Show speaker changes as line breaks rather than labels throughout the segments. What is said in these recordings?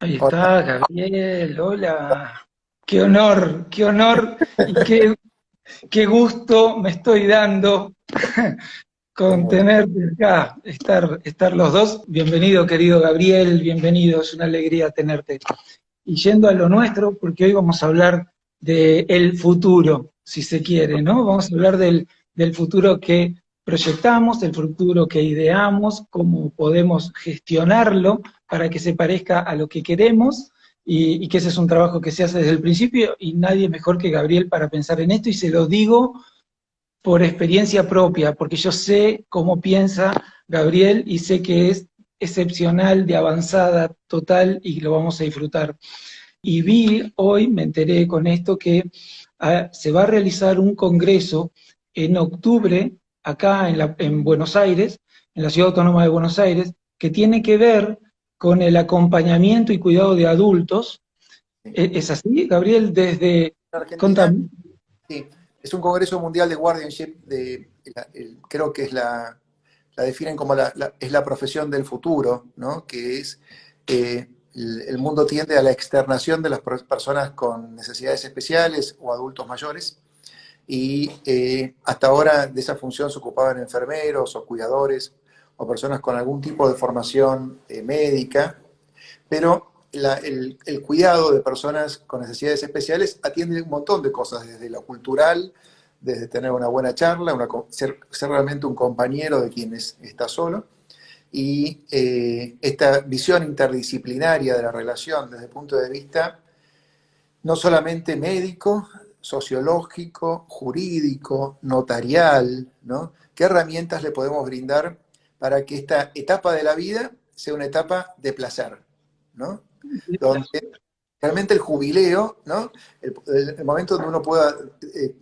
Ahí
Hola,
está, Gabriel, hola. Qué honor y qué gusto me estoy dando
lo
con
mucho.
tenerte acá, estar los dos. Bienvenido, querido Gabriel, bienvenido, es una alegría tenerte. Y yendo a lo nuestro, porque hoy vamos a hablar del futuro, si se quiere, ¿no? Vamos a hablar del futuro que proyectamos, del futuro que ideamos, cómo podemos gestionarlo para que se parezca a lo que queremos y que ese es un trabajo que se hace desde el principio y nadie mejor que Gabriel para pensar en esto y se lo digo por experiencia propia, porque yo sé cómo piensa Gabriel y sé que es excepcional, de avanzada total y lo vamos a disfrutar. Y vi hoy, me enteré con esto, que se va a realizar un congreso en octubre acá en Buenos Aires, en la Ciudad Autónoma de Buenos Aires, que tiene que ver con el acompañamiento y cuidado de adultos.
Sí.
¿Es así, Gabriel? Desde...
En Argentina,
Contame.
sí, es un Congreso Mundial de Guardianship, creo que la definen como es la profesión del futuro, ¿no? Que es, el mundo tiende a la externación de las personas con necesidades especiales o adultos mayores, y hasta ahora de esa función se ocupaban enfermeros o cuidadores o personas con algún tipo de formación médica. Pero el cuidado de personas con necesidades especiales atiende un montón de cosas, desde lo cultural, desde tener una buena charla, ser realmente un compañero de quien está solo, y esta visión interdisciplinaria de la relación desde el punto de vista no solamente médico, sociológico, jurídico, notarial, ¿no? ¿Qué herramientas le podemos brindar para que esta etapa de la vida sea una etapa de placer, ¿no? Donde realmente el jubileo, ¿no? El momento donde uno pueda,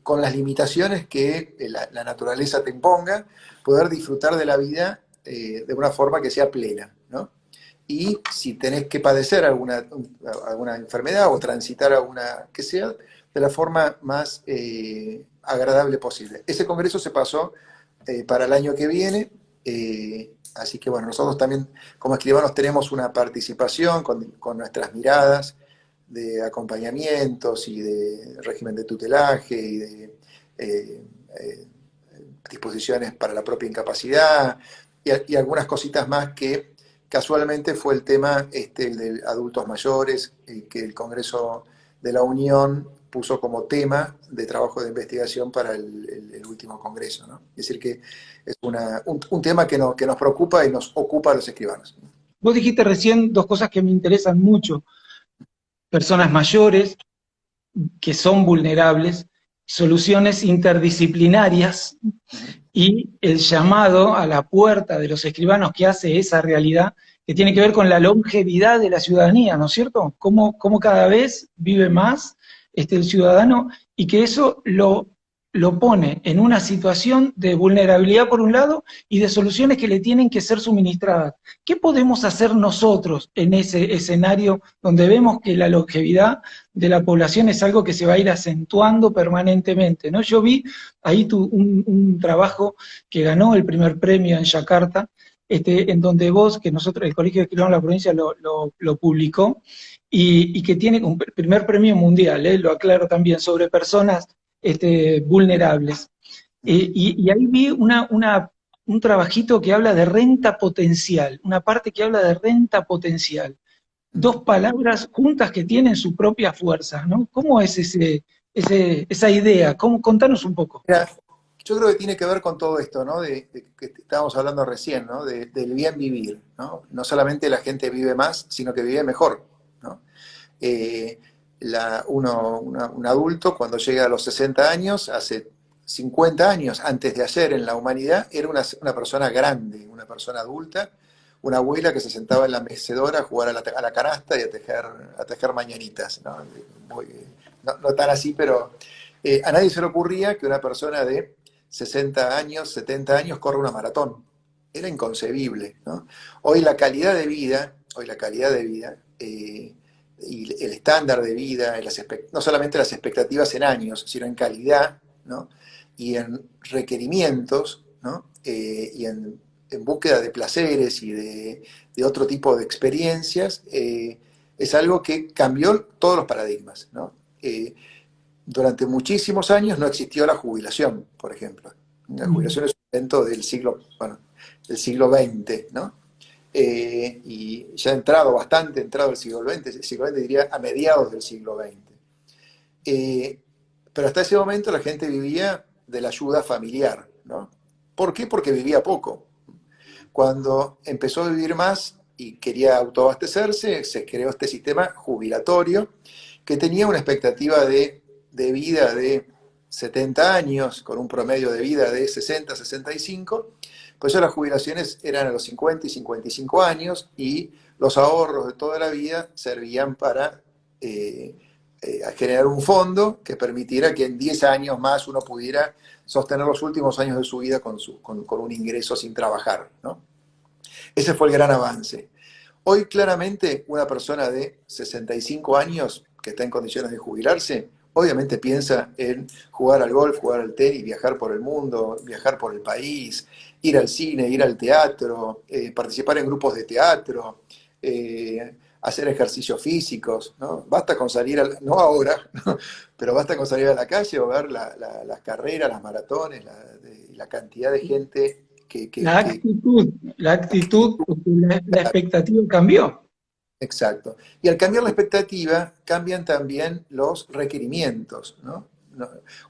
con las limitaciones que la naturaleza te imponga, poder disfrutar de la vida de una forma que sea plena, ¿no? Y si tenés que padecer alguna enfermedad o transitar alguna que sea, de la forma más agradable posible. Ese congreso se pasó para el año que viene, así que bueno, nosotros también como escribanos tenemos una participación con nuestras miradas de acompañamientos y de régimen de tutelaje y de eh, eh, disposiciones para la propia incapacidad y algunas cositas más que casualmente fue el tema el de adultos mayores, que el Congreso de la Unión puso como tema de trabajo de investigación para el último Congreso, ¿no? Es decir, que es un tema que nos preocupa y nos ocupa a los escribanos.
Vos dijiste recién dos cosas que me interesan mucho. Personas mayores, que son vulnerables, soluciones interdisciplinarias
Uh-huh.
y el llamado a la puerta de los escribanos que hace esa realidad que tiene que ver con la longevidad de la ciudadanía, ¿no es cierto? Cómo cada vez vive más el ciudadano y que eso lo pone en una situación de vulnerabilidad por un lado y de soluciones que le tienen que ser suministradas. ¿Qué podemos hacer nosotros en ese escenario donde vemos que la longevidad de la población es algo que se va a ir acentuando permanentemente, ¿no? Yo vi ahí un trabajo que ganó el primer premio en Yakarta, en donde vos, que nosotros, el Colegio de Escribanos de la provincia lo publicó, y que tiene un primer premio mundial, lo aclaro también, sobre personas vulnerables. Y ahí vi un trabajito que habla de renta potencial, una parte que habla de renta potencial.
Uh-huh.
Dos palabras juntas que tienen su propia fuerza, ¿no? ¿Cómo es esa idea? Contanos un poco.
Mira, yo creo que tiene que ver con todo esto, ¿no? De que estábamos hablando recién, ¿no? Del bien vivir, ¿no? No solamente la gente vive más, sino que vive mejor, ¿no? Eh, un adulto cuando llega a los 60 años, hace 50 años antes de ayer en la humanidad, era una persona grande, una persona adulta, una abuela que se sentaba en la mecedora a jugar a la canasta y a tejer mañanitas, ¿no? No tan así, pero a nadie se le ocurría que una persona de 60 años, 70 años corra una maratón. Era inconcebible, ¿no? Hoy la calidad de vida y el estándar de vida, no solamente las expectativas en años, sino en calidad, ¿no? Y en requerimientos, ¿no? En búsqueda de placeres y de otro tipo de experiencias, es algo que cambió todos los paradigmas, ¿no? Durante muchísimos años no existió la jubilación, por ejemplo. La jubilación es un invento del siglo, bueno, del siglo XX, ¿no? Y ya bastante entrado el siglo XX diría a mediados del siglo XX. Pero hasta ese momento la gente vivía de la ayuda familiar, ¿no? ¿Por qué? Porque vivía poco. Cuando empezó a vivir más y quería autoabastecerse, se creó este sistema jubilatorio que tenía una expectativa de vida de 70 años, con un promedio de vida de 60, 65. Por eso las jubilaciones eran a los 50 y 55 años y los ahorros de toda la vida servían para generar un fondo que permitiera que en 10 años más uno pudiera sostener los últimos años de su vida con un ingreso sin trabajar, ¿no? Ese fue el gran avance. Hoy claramente una persona de 65 años que está en condiciones de jubilarse, obviamente piensa en jugar al golf, jugar al tenis, viajar por el mundo, viajar por el país, ir al cine, ir al teatro, participar en grupos de teatro, hacer ejercicios físicos, ¿no? Basta con salir, no ahora, ¿no? Pero basta con salir a la calle o ver las carreras, las maratones, la cantidad de gente
la actitud, la expectativa cambió.
Exacto. Y al cambiar la expectativa, cambian también los requerimientos, ¿no?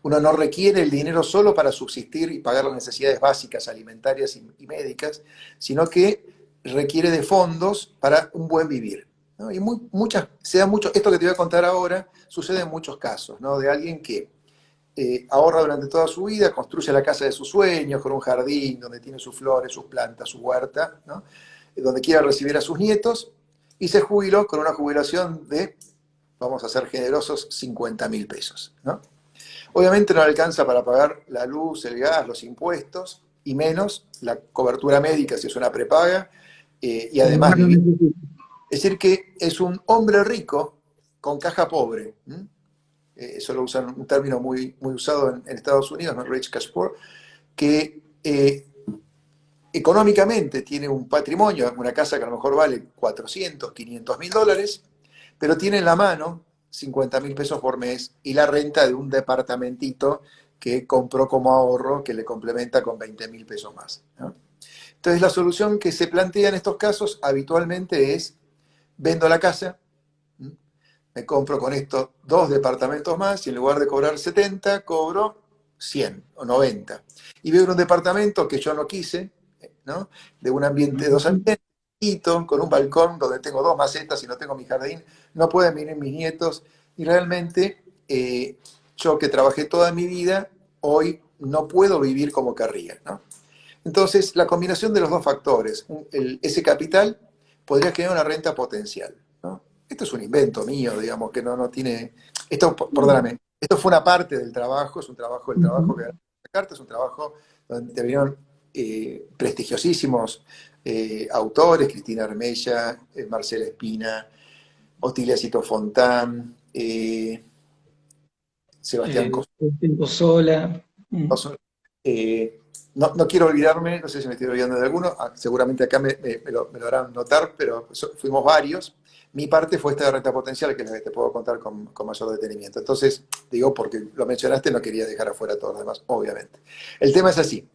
Uno no requiere el dinero solo para subsistir y pagar las necesidades básicas, alimentarias y médicas, sino que requiere de fondos para un buen vivir, ¿no? Y esto que te voy a contar ahora sucede en muchos casos, ¿no? De alguien que ahorra durante toda su vida, construye la casa de sus sueños, con un jardín donde tiene sus flores, sus plantas, su huerta, ¿no? Donde quiera recibir a sus nietos, y se jubiló con una jubilación de, vamos a ser generosos, 50.000 pesos, ¿no? Obviamente no le alcanza para pagar la luz, el gas, los impuestos, y menos la cobertura médica si es una prepaga, y además vivir. Es decir, que es un hombre rico con caja pobre. Eso lo usan un término muy, muy usado en Estados Unidos, ¿no? Rich Cash Poor, que económicamente tiene un patrimonio, una casa que a lo mejor vale 400, 500 mil dólares, pero tiene en la mano 50.000 pesos por mes y la renta de un departamentito que compró como ahorro que le complementa con 20.000 pesos más, ¿no? Entonces la solución que se plantea en estos casos habitualmente es: vendo la casa, me compro con esto 2 departamentos más y en lugar de cobrar 70, cobro 100 o 90. Y veo un departamento que yo no quise, ¿no? De un ambiente de 2 ambientes, con un balcón donde tengo 2 macetas y no tengo mi jardín, no pueden venir mis nietos, y realmente yo que trabajé toda mi vida, hoy no puedo vivir como querría, ¿no? Entonces, la combinación de los dos factores, ese capital, podría generar una renta potencial, ¿no? Esto es un invento mío, digamos, que no tiene... Perdóname, esto fue una parte del trabajo, el trabajo que la carta, es un trabajo donde vinieron prestigiosísimos autores: Cristina Armella, Marcela Espina, Otilia Cito Fontán, Sebastián
Sola.
No quiero olvidarme, no sé si me estoy olvidando de alguno, seguramente acá me lo harán notar, pero fuimos varios. Mi parte fue esta de renta potencial, que es la que te puedo contar con mayor detenimiento. Entonces, digo, porque lo mencionaste, no quería dejar afuera a todos los demás, obviamente. El tema es así.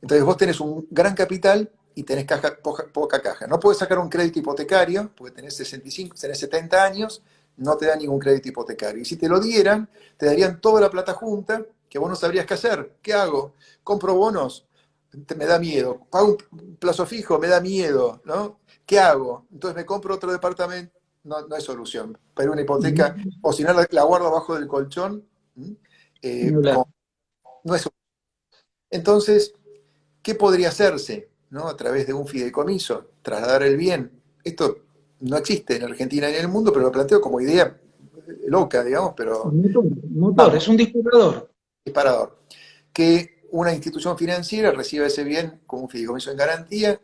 Entonces vos tenés un gran capital y tenés poca caja. No podés sacar un crédito hipotecario, porque tenés 70 años, no te dan ningún crédito hipotecario. Y si te lo dieran, te darían toda la plata junta, que vos no sabrías qué hacer. ¿Qué hago? ¿Compro bonos? Me da miedo. ¿Pago un plazo fijo? Me da miedo, ¿no? ¿Qué hago? Entonces me compro otro departamento. No es solución. Pero una hipoteca, o si no, la guardo abajo del colchón, no es solución. Entonces, ¿qué podría hacerse, ¿no? A través de un fideicomiso, trasladar el bien? Esto no existe en Argentina ni en el mundo, pero lo planteo como idea loca, digamos, pero...
Motor, es un
disparador. Que una institución financiera reciba ese bien con un fideicomiso en garantía,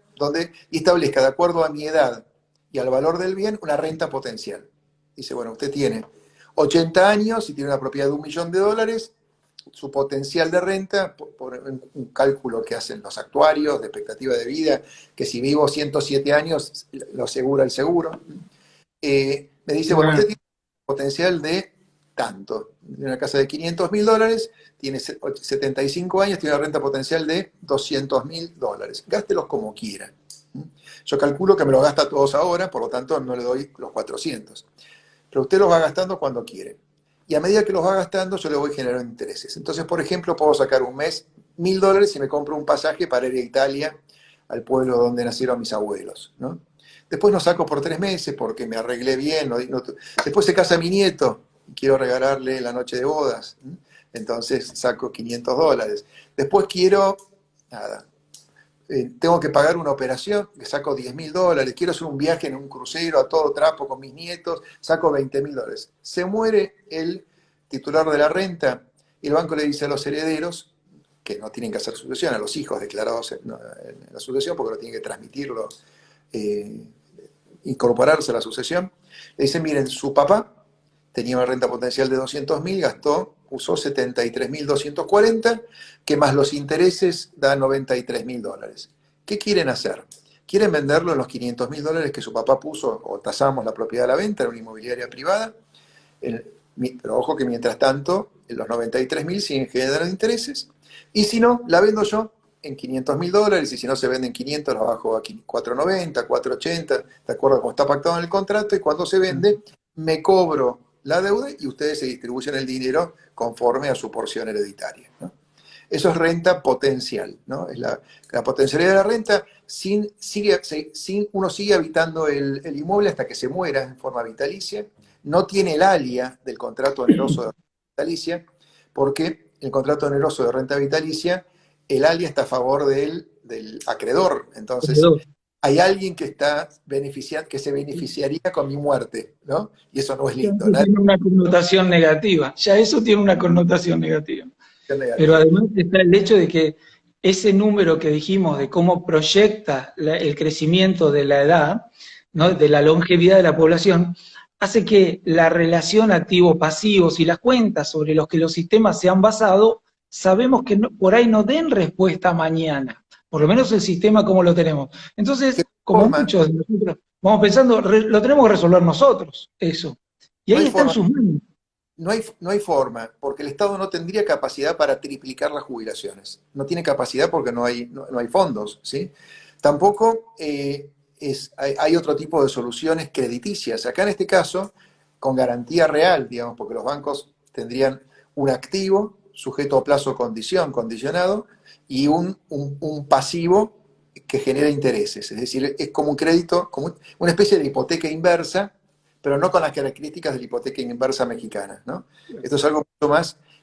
y establezca, de acuerdo a mi edad y al valor del bien, una renta potencial. Dice, bueno, usted tiene 80 años y tiene una propiedad de $1.000.000, su potencial de renta, por un cálculo que hacen los actuarios de expectativa de vida, que si vivo 107 años, lo asegura el seguro, Me dice, bueno, usted tiene potencial de tanto. De una casa de $500.000, tiene 75 años, tiene una renta potencial de $200.000. Gástelos como quiera. Yo calculo que me lo gasta todos ahora, por lo tanto no le doy los 400. Pero usted los va gastando cuando quiere. Y a medida que los va gastando, yo le voy generando intereses. Entonces, por ejemplo, puedo sacar un mes $1.000 y me compro un pasaje para ir a Italia, al pueblo donde nacieron mis abuelos, ¿no? Después lo saco por 3 meses porque me arreglé bien. Después se casa mi nieto y quiero regalarle la noche de bodas. Entonces saco $500. Después quiero, nada, tengo que pagar una operación, le saco $10.000. Quiero hacer un viaje en un crucero a todo trapo con mis nietos, saco $20.000. Se muere el titular de la renta y el banco le dice a los herederos, que no tienen que hacer sucesión, a los hijos declarados en la sucesión, porque no tienen que transmitirlo, incorporarse a la sucesión, le dicen, miren, su papá tenía una renta potencial de 200.000, usó 73.240, que más los intereses da $93.000. ¿Qué quieren hacer? ¿Quieren venderlo en los $500.000 que su papá puso, o tasamos la propiedad a la venta en una inmobiliaria privada? Pero ojo que mientras tanto, los 93.000 siguen generando intereses, y si no, la vendo yo en $500.000, y si no se venden 500, la bajo a 490, 480, de acuerdo a cómo está pactado en el contrato, y cuando se vende, me cobro la deuda y ustedes se distribuyen el dinero conforme a su porción hereditaria, ¿no? Eso es renta potencial, ¿no? Es la potencialidad de la renta, uno sigue habitando el inmueble hasta que se muera en forma vitalicia, no tiene el alia del contrato oneroso de renta vitalicia, porque el contrato oneroso de renta vitalicia, el alia está a favor del acreedor. Entonces, hay alguien que que se beneficiaría con mi muerte, ¿no? Y eso no es lindo.
Eso tiene una connotación negativa. Ya eso tiene una connotación negativa. Pero además está el hecho de que ese número que dijimos de cómo proyecta el crecimiento de la edad, ¿no? De la longevidad de la población, hace que la relación activos-pasivos y las cuentas sobre los que los sistemas se han basado, sabemos que por ahí no den respuesta mañana, por lo menos el sistema como lo tenemos. Entonces, como muchos de nosotros vamos pensando, lo tenemos que resolver nosotros, eso. Y ahí está en sus manos.
No hay forma, porque el Estado no tendría capacidad para triplicar las jubilaciones. No tiene capacidad porque no hay fondos, ¿sí? Tampoco hay otro tipo de soluciones crediticias. Acá en este caso, con garantía real, digamos, porque los bancos tendrían un activo sujeto a plazo condicionado, y un pasivo que genera intereses. Es decir, es como un crédito, como una especie de hipoteca inversa, pero no con las características de la hipoteca inversa mexicana, ¿no? Esto es algo mucho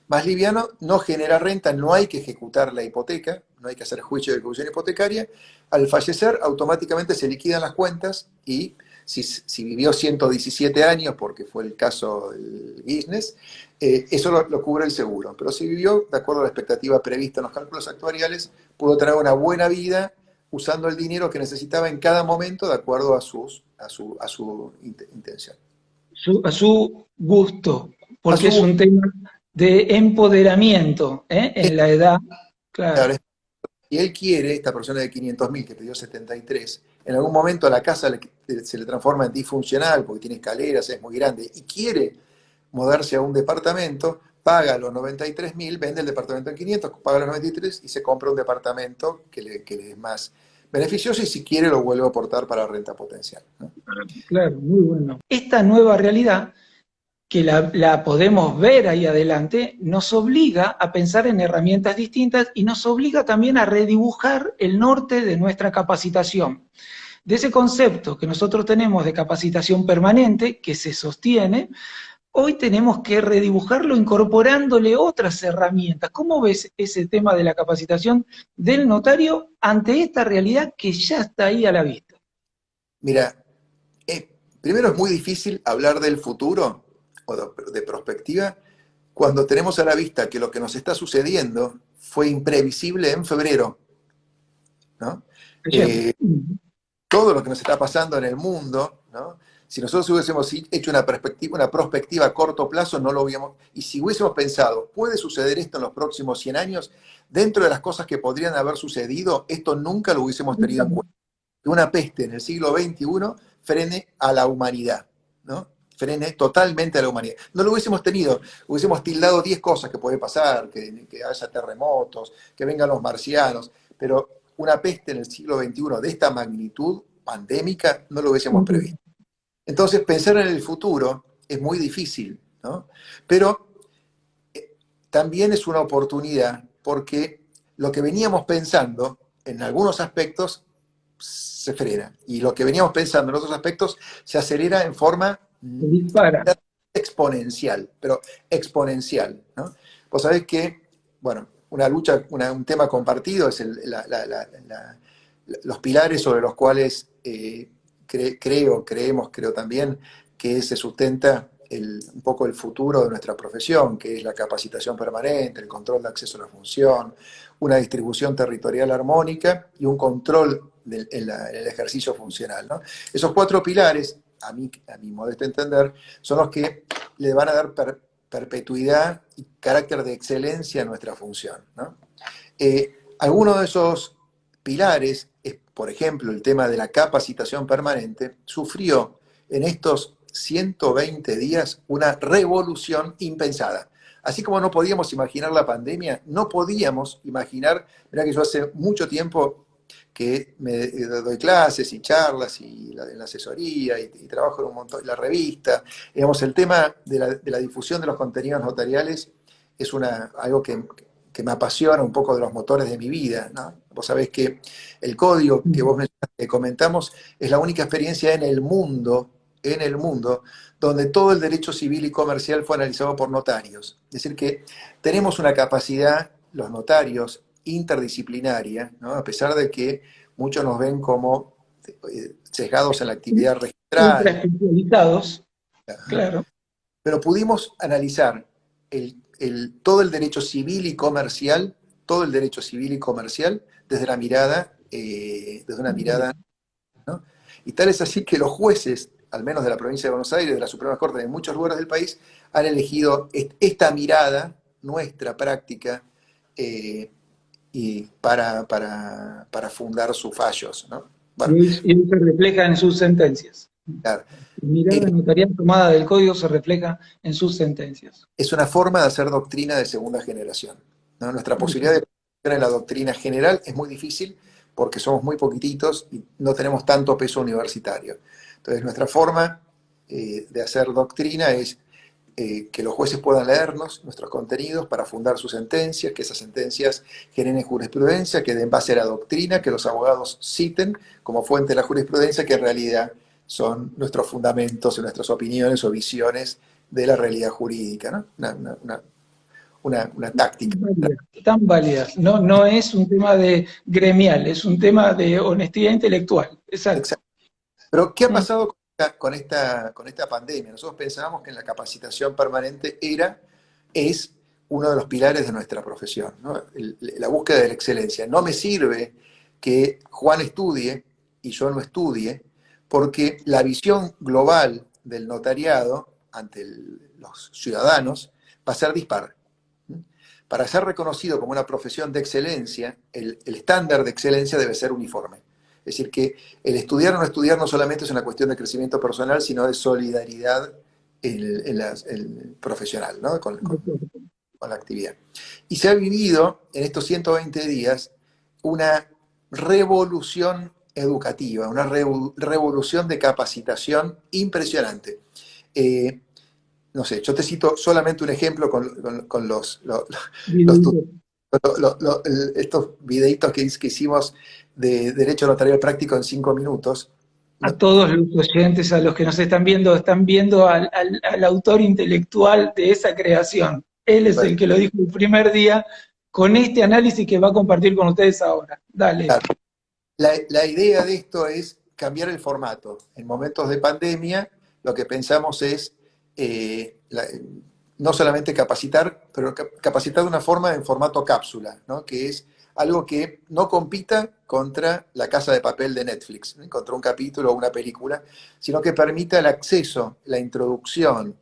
más liviano, no genera renta, no hay que ejecutar la hipoteca, no hay que hacer juicio de ejecución hipotecaria. Al fallecer, automáticamente se liquidan las cuentas, y si vivió 117 años, porque fue el caso del business, eso lo cubre el seguro. Pero si vivió, de acuerdo a la expectativa prevista en los cálculos actuariales, pudo tener una buena vida usando el dinero que necesitaba en cada momento de acuerdo a su intención.
A su gusto, porque es un tema de empoderamiento en la edad. Claro.
Y él quiere, esta persona de 500.000 que pidió 73, en algún momento la casa se le transforma en disfuncional porque tiene escaleras, es muy grande, y quiere mudarse a un departamento, paga los 93.000, vende el departamento en 500, paga los 93 y se compra un departamento que le es más beneficioso, y si quiere lo vuelve a aportar para renta potencial, ¿no?
Claro, muy bueno. Esta nueva realidad, que la podemos ver ahí adelante, nos obliga a pensar en herramientas distintas y nos obliga también a redibujar el norte de nuestra capacitación. De ese concepto que nosotros tenemos de capacitación permanente, que se sostiene, hoy tenemos que redibujarlo incorporándole otras herramientas. ¿Cómo ves ese tema de la capacitación del notario ante esta realidad que ya está ahí a la vista?
Mira, primero es muy difícil hablar del futuro o de perspectiva cuando tenemos a la vista que lo que nos está sucediendo fue imprevisible en febrero, ¿no? Todo lo que nos está pasando en el mundo, ¿no? Si nosotros hubiésemos hecho una prospectiva a corto plazo, no lo hubiéramos. Y si hubiésemos pensado, ¿puede suceder esto en los próximos 100 años? Dentro de las cosas que podrían haber sucedido, esto nunca lo hubiésemos tenido en cuenta. Que una peste en el siglo XXI frene a la humanidad, ¿no? frene totalmente a la humanidad. No lo hubiésemos tenido, hubiésemos tildado 10 cosas que puede pasar, que haya terremotos, que vengan los marcianos, pero una peste en el siglo XXI de esta magnitud pandémica no lo hubiésemos previsto. Entonces, pensar en el futuro es muy difícil, ¿no? Pero también es una oportunidad, porque lo que veníamos pensando, en algunos aspectos, se frena. Y lo que veníamos pensando en otros aspectos se acelera en forma exponencial, pero exponencial, ¿no? Vos sabés que, bueno, una lucha, un tema compartido es los pilares sobre los cuales creo también que se sustenta un poco el futuro de nuestra profesión, que es la capacitación permanente, el control de acceso a la función, una distribución territorial armónica y un control en el ejercicio funcional, ¿no? Esos 4 pilares, a mi modesto entender, son los que le van a dar perpetuidad y carácter de excelencia a nuestra función, ¿no? Algunos de esos pilares, por ejemplo, el tema de la capacitación permanente, sufrió en estos 120 días una revolución impensada. Así como no podíamos imaginar la pandemia, no podíamos imaginar, mirá que yo hace mucho tiempo que me doy clases y charlas y en la asesoría y trabajo en un montón, la revista. Digamos, el tema de la difusión de los contenidos notariales es algo que me apasiona, un poco de los motores de mi vida, ¿no? Vos sabés que el código que vos que comentamos es la única experiencia en el mundo, donde todo el derecho civil y comercial fue analizado por notarios. Es decir, que tenemos una capacidad, los notarios, interdisciplinaria, ¿no? A pesar de que muchos nos ven como sesgados en la actividad registral.
Especializados, claro.
Pero pudimos analizar todo el derecho civil y comercial, desde una mirada, ¿no? Y tal es así que los jueces, al menos de la provincia de Buenos Aires, de la Suprema Corte, de muchos lugares del país, han elegido esta mirada, nuestra práctica, y para fundar sus fallos, ¿no? Bueno,
Y se refleja en sus sentencias.
claro.
La mirada notarial tomada del código se refleja en sus sentencias.
Es una forma de hacer doctrina de segunda generación, ¿no? Nuestra posibilidad de en la doctrina general es muy difícil porque somos muy poquititos y no tenemos tanto peso universitario. Entonces, nuestra forma de hacer doctrina es que los jueces puedan leernos nuestros contenidos para fundar sus sentencias, que esas sentencias generen jurisprudencia, que den base a la doctrina, que los abogados citen como fuente de la jurisprudencia, que en realidad son nuestros fundamentos y nuestras opiniones o visiones de la realidad jurídica, ¿no? Una táctica.
Tan válidas. No es un tema de gremial, es un tema de honestidad intelectual. Exacto.
Pero, ¿qué ha pasado con esta pandemia? Nosotros pensábamos que la capacitación permanente es uno de los pilares de nuestra profesión, ¿no? La búsqueda de la excelencia. No me sirve que Juan estudie y yo no estudie, porque la visión global del notariado ante los ciudadanos va a ser dispar. Para ser reconocido como una profesión de excelencia, el estándar de excelencia debe ser uniforme. Es decir, que el estudiar o no estudiar no solamente es una cuestión de crecimiento personal, sino de solidaridad profesional, ¿no? Con la actividad. Y se ha vivido en estos 120 días una revolución educativa, una revolución de capacitación impresionante. No sé, yo te cito solamente un ejemplo con estos videitos que hicimos de Derecho Notarial Práctico en 5 minutos.
A todos los oyentes, a los que nos están viendo al autor intelectual de esa creación. Él es el que lo dijo el primer día, con este análisis que va a compartir con ustedes ahora. Dale.
Claro. La idea de esto es cambiar el formato. En momentos de pandemia, lo que pensamos es no solamente capacitar, pero capacitar de una forma en formato cápsula, ¿no? Que es algo que no compita contra La Casa de Papel de Netflix, ¿no? Contra un capítulo o una película, sino que permita el acceso, la introducción,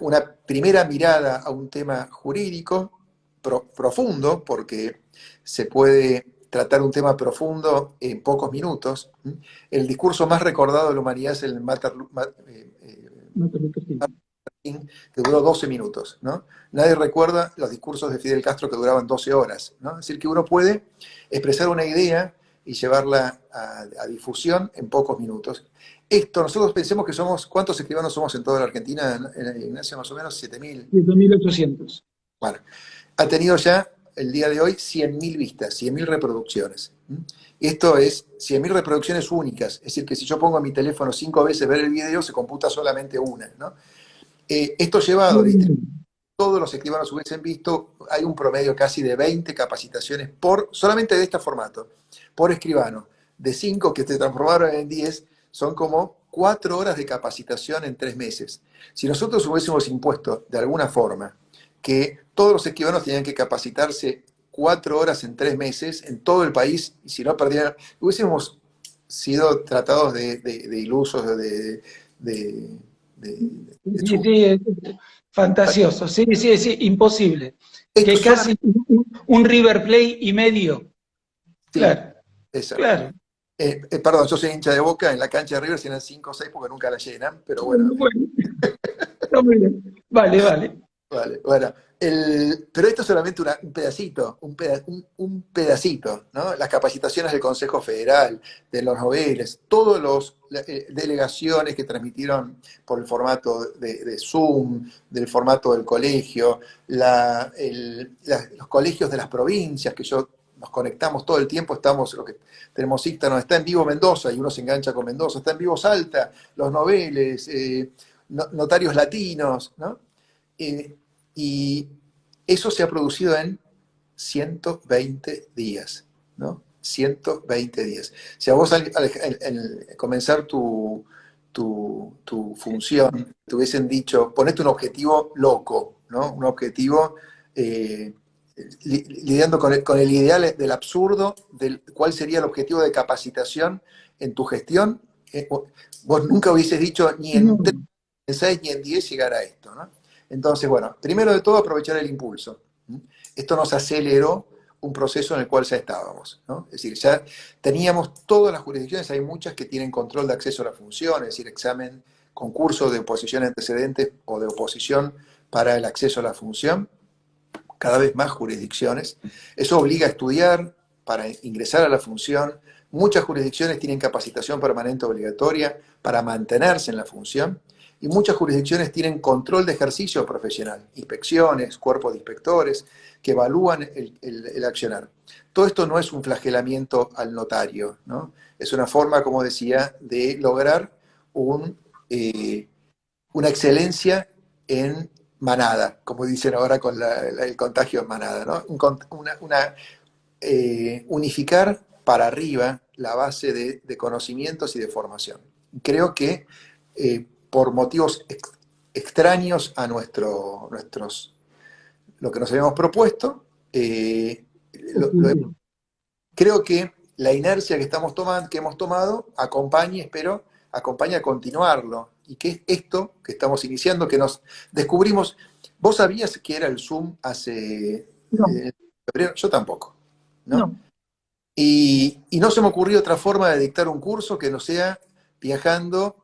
una primera mirada a un tema jurídico profundo, porque se puede tratar un tema profundo en pocos minutos. El discurso más recordado de la humanidad es el
no te lo persigo.
que duró 12 minutos, ¿no? Nadie recuerda los discursos de Fidel Castro que duraban 12 horas, ¿no? Es decir, que uno puede expresar una idea y llevarla a difusión en pocos minutos. Esto, nosotros pensemos que somos, ¿cuántos escribanos somos en toda la Argentina, Ignacio? Más o menos 7.000.
7.800.
Bueno, ha tenido ya, el día de hoy, 100.000 vistas, 100.000 reproducciones. Esto es 100.000 reproducciones únicas, es decir, que si yo pongo en mi teléfono 5 veces ver el video, se computa solamente una, ¿no? Esto llevado a todos los escribanos hubiesen visto, hay un promedio casi de 20 capacitaciones solamente de este formato, por escribano. De 5 que se transformaron en 10, son como 4 horas de capacitación en 3 meses. Si nosotros hubiésemos impuesto de alguna forma que todos los escribanos tenían que capacitarse 4 horas en 3 meses en todo el país, y si no perdieran, hubiésemos sido tratados de ilusos,
Sí, sí, fantasioso, sí, sí, sí, imposible. Que
Esto
casi un River Plate y medio.
sí,
Claro,
exacto.
claro.
Perdón, yo soy hincha de Boca, en la cancha de River tienen 5 o 6 porque nunca la llenan, pero bueno,
Bueno, está muy bien. Vale, vale.
vale, bueno. Pero esto es solamente un pedacito, un pedacito, ¿no? Las capacitaciones del Consejo Federal, de los noveles, todas las delegaciones que transmitieron por el formato de Zoom, del formato del colegio, los colegios de las provincias, que nos conectamos todo el tiempo, tenemos Instagram, está en vivo Mendoza y uno se engancha con Mendoza, está en vivo Salta, los noveles, notarios latinos, ¿no? Y eso se ha producido en 120 días, ¿no? 120 días. Si a vos al comenzar tu función te hubiesen dicho, ponete un objetivo loco, ¿no? Un objetivo lidiando con el ideal del absurdo, cuál sería el objetivo de capacitación en tu gestión, vos nunca hubieses dicho ni en 3, ni en 6, ni en 10 llegar a esto, ¿no? Entonces, bueno, primero de todo aprovechar el impulso. Esto nos aceleró un proceso en el cual ya estábamos, ¿no? Es decir, ya teníamos todas las jurisdicciones, hay muchas que tienen control de acceso a la función, es decir, examen, concurso de oposición antecedentes o de oposición para el acceso a la función, cada vez más jurisdicciones. Eso obliga a estudiar para ingresar a la función. Muchas jurisdicciones tienen capacitación permanente obligatoria para mantenerse en la función. Y muchas jurisdicciones tienen control de ejercicio profesional, inspecciones, cuerpos de inspectores, que evalúan el accionar. Todo esto no es un flagelamiento al notario, ¿no? Es una forma, como decía, de lograr una excelencia en manada, como dicen ahora con el contagio en manada, ¿no? Unificar para arriba la base de conocimientos y de formación. Creo que por motivos extraños a lo que nos habíamos propuesto, creo que la inercia que hemos tomado acompaña a continuarlo. Y que es esto que estamos iniciando, que nos descubrimos. ¿Vos sabías que era el Zoom hace febrero? Yo tampoco, ¿no?
No.
Y no se me ocurrió otra forma de dictar un curso que no sea viajando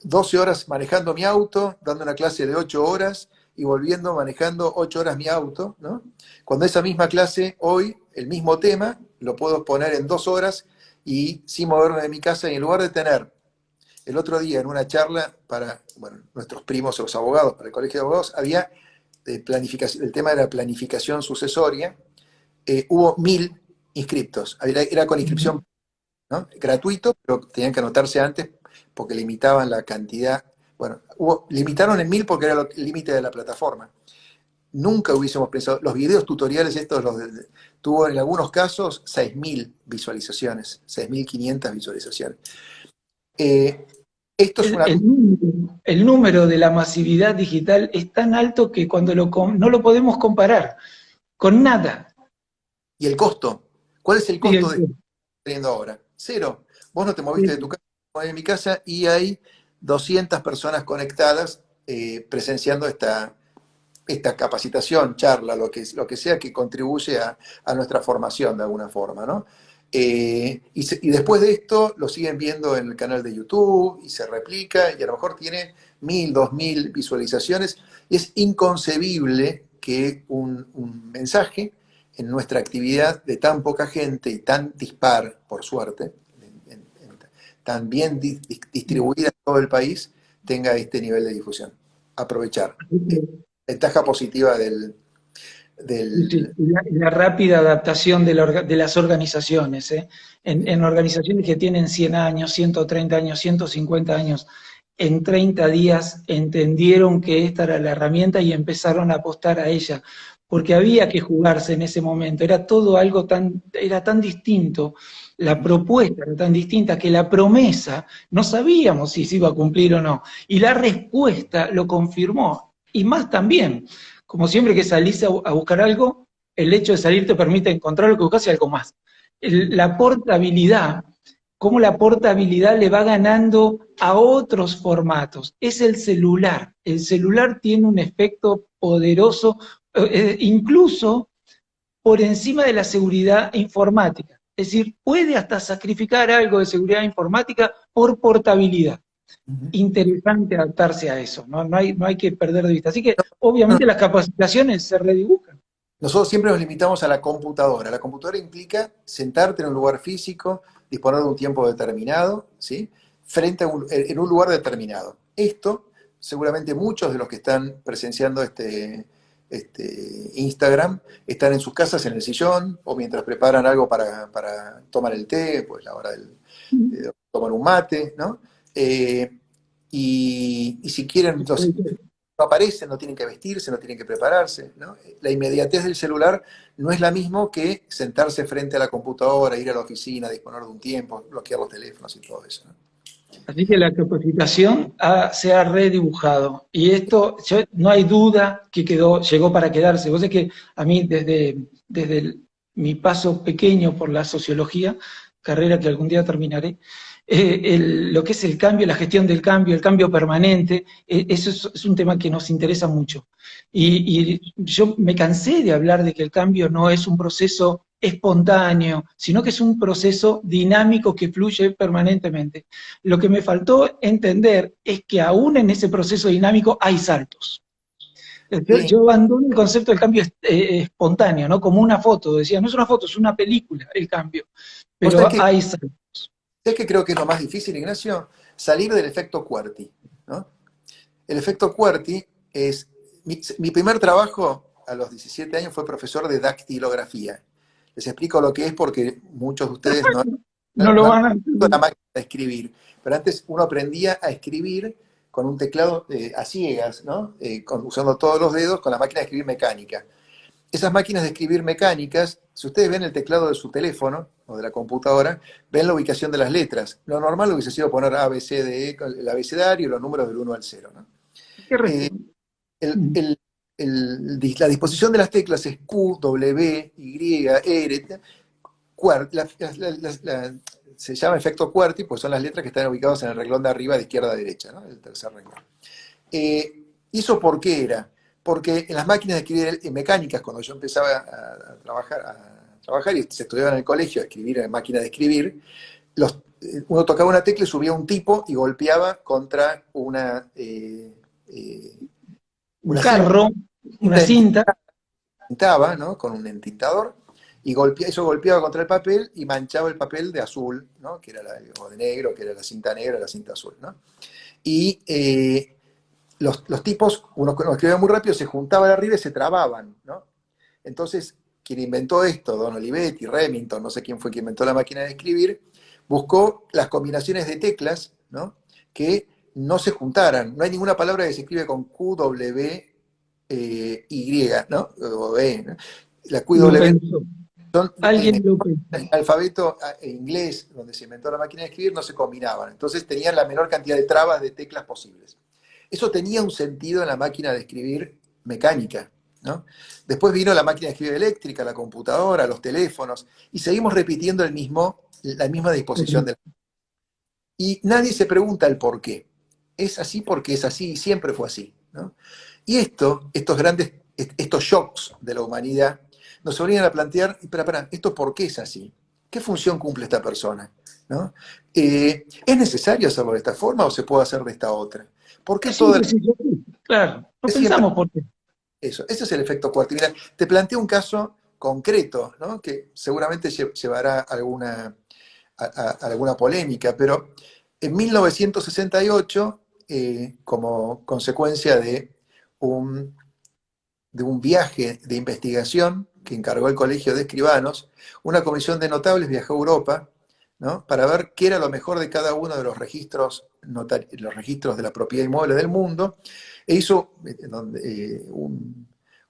12 horas manejando mi auto, dando una clase de 8 horas y volviendo manejando 8 horas mi auto, ¿no? Cuando esa misma clase, hoy, el mismo tema, lo puedo poner en 2 horas y sin moverme de mi casa, y en lugar de tener el otro día en una charla para nuestros primos, los abogados, para el Colegio de Abogados, había planificación, el tema de la planificación sucesoria, hubo 1.000 inscriptos, era con inscripción, ¿no? Gratuito, pero tenían que anotarse antes porque limitaban la cantidad. Bueno, limitaron en 1.000 porque era el límite de la plataforma. Nunca hubiésemos pensado, los videos tutoriales estos tuvo en algunos casos 6.000 visualizaciones, 6.500 visualizaciones. Esto es
el número de la masividad digital es tan alto que cuando no lo podemos comparar con nada.
¿Y el costo? ¿Cuál es el costo de lo que estamos teniendo ahora? 0. Vos no te moviste de tu casa, de mi casa, y hay 200 personas conectadas presenciando esta capacitación, charla, lo que sea que contribuye a nuestra formación de alguna forma, ¿no? Y después de esto lo siguen viendo en el canal de YouTube y se replica y a lo mejor tiene 1000, 2000 visualizaciones. Y es inconcebible que un mensaje en nuestra actividad de tan poca gente y tan dispar, por suerte, tan bien distribuida en todo el país, tenga este nivel de difusión. Aprovechar. Ventaja positiva del...
Sí, la rápida adaptación de las organizaciones, ¿eh? En organizaciones que tienen 100 años, 130 años, 150 años, en 30 días entendieron que esta era la herramienta y empezaron a apostar a ella, porque había que jugarse en ese momento, era todo algo era tan distinto, la propuesta era tan distinta que la promesa no sabíamos si se iba a cumplir o no, y la respuesta lo confirmó, y más también. Como siempre que salís a buscar algo, el hecho de salir te permite encontrar lo que buscas y algo más. La portabilidad, cómo la portabilidad le va ganando a otros formatos. Es el celular. El celular tiene un efecto poderoso, incluso por encima de la seguridad informática. Es decir, puede hasta sacrificar algo de seguridad informática por portabilidad. Interesante adaptarse a eso, no hay que perder de vista. Así que, obviamente, las capacitaciones se redibujan.
Nosotros siempre nos limitamos a la computadora. La computadora implica sentarte en un lugar físico, disponer de un tiempo determinado, ¿sí? En un lugar determinado. Esto, seguramente muchos de los que están presenciando este Instagram están en sus casas en el sillón o mientras preparan algo para tomar el té, pues la hora de tomar un mate, ¿no? Y si quieren, entonces, no aparecen, no tienen que vestirse, no tienen que prepararse, ¿no? La inmediatez del celular no es la misma que sentarse frente a la computadora, ir a la oficina, disponer de un tiempo, bloquear los teléfonos y todo eso, ¿no?
Así que la capacitación se ha redibujado. Y esto, no hay duda que llegó para quedarse. Vos sabés que a mí, desde mi paso pequeño por la sociología, carrera que algún día terminaré, lo que es el cambio, la gestión del cambio, el cambio permanente, eso es un tema que nos interesa mucho. Y yo me cansé de hablar de que el cambio no es un proceso espontáneo, sino que es un proceso dinámico que fluye permanentemente. Lo que me faltó entender es que aún en ese proceso dinámico hay saltos.
Sí.
Yo abandono el concepto del cambio espontáneo, ¿no? Como una foto, decía, no es una foto, es una película el cambio, pero hay saltos.
¿Sabes qué creo que es lo más difícil, Ignacio? Salir del efecto QWERTY, ¿no? El efecto QWERTY es... Mi primer trabajo a los 17 años fue profesor de dactilografía. Les explico lo que es porque muchos de ustedes
no lo van a
la máquina de escribir. Pero antes uno aprendía a escribir con un teclado a ciegas, ¿no? Usando todos los dedos con la máquina de escribir mecánica. Esas máquinas de escribir mecánicas, si ustedes ven el teclado de su teléfono o de la computadora, ven la ubicación de las letras. Lo normal hubiese sido poner A, B, C, D, E, el abecedario y los números del 1 al 0, ¿no? La disposición de las teclas es Q, W, Y, R. Se llama efecto QWERTY, pues son las letras que están ubicadas en el renglón de arriba de izquierda a derecha, ¿no? El tercer renglón. ¿Eso por qué era? Porque en las máquinas de escribir mecánicas, cuando yo empezaba a trabajar y se estudiaba en el colegio a escribir en máquina de escribir, uno tocaba una tecla y subía un tipo y golpeaba contra
un carro, una cinta.
Pintaba, ¿no? Con un entintador, y eso golpeaba contra el papel y manchaba el papel de azul, ¿no? Que era o de negro, que era la cinta negra, la cinta azul, ¿no? Y los tipos, uno escribía muy rápido, se juntaban arriba y se trababan, ¿no? Entonces, quien inventó esto, Don Olivetti, Remington, no sé quién fue quien inventó la máquina de escribir, buscó las combinaciones de teclas, ¿no? Que no se juntaran. No hay ninguna palabra que se escribe con Q, W, Y, ¿no? O E, ¿no? La Q y W son
Alguien lo
en el alfabeto inglés, donde se inventó la máquina de escribir, no se combinaban. Entonces tenían la menor cantidad de trabas de teclas posibles. Eso tenía un sentido en la máquina de escribir mecánica, ¿no? Después vino la máquina de escribir eléctrica, la computadora, los teléfonos, y seguimos repitiendo la misma disposición de la... Y nadie se pregunta el por qué. Es así porque es así y siempre fue así, ¿no? Y estos shocks de la humanidad nos obligan a plantear, espera, ¿esto por qué es así? ¿Qué función cumple esta persona? ¿No? ¿Es necesario hacerlo de esta forma o se puede hacer de esta otra? ¿Por qué
Es
toda
simple, sí, claro. No pensamos por qué.
eso? Ese es el efecto Quarty. Mira, te planteo un caso concreto, ¿no? Que seguramente llevará alguna polémica, pero en 1968, como consecuencia un, de un viaje de investigación que encargó el Colegio de Escribanos, una comisión de notables viajó a Europa, ¿no? Para ver qué era lo mejor de cada uno de los registros de la propiedad inmueble del mundo, e hizo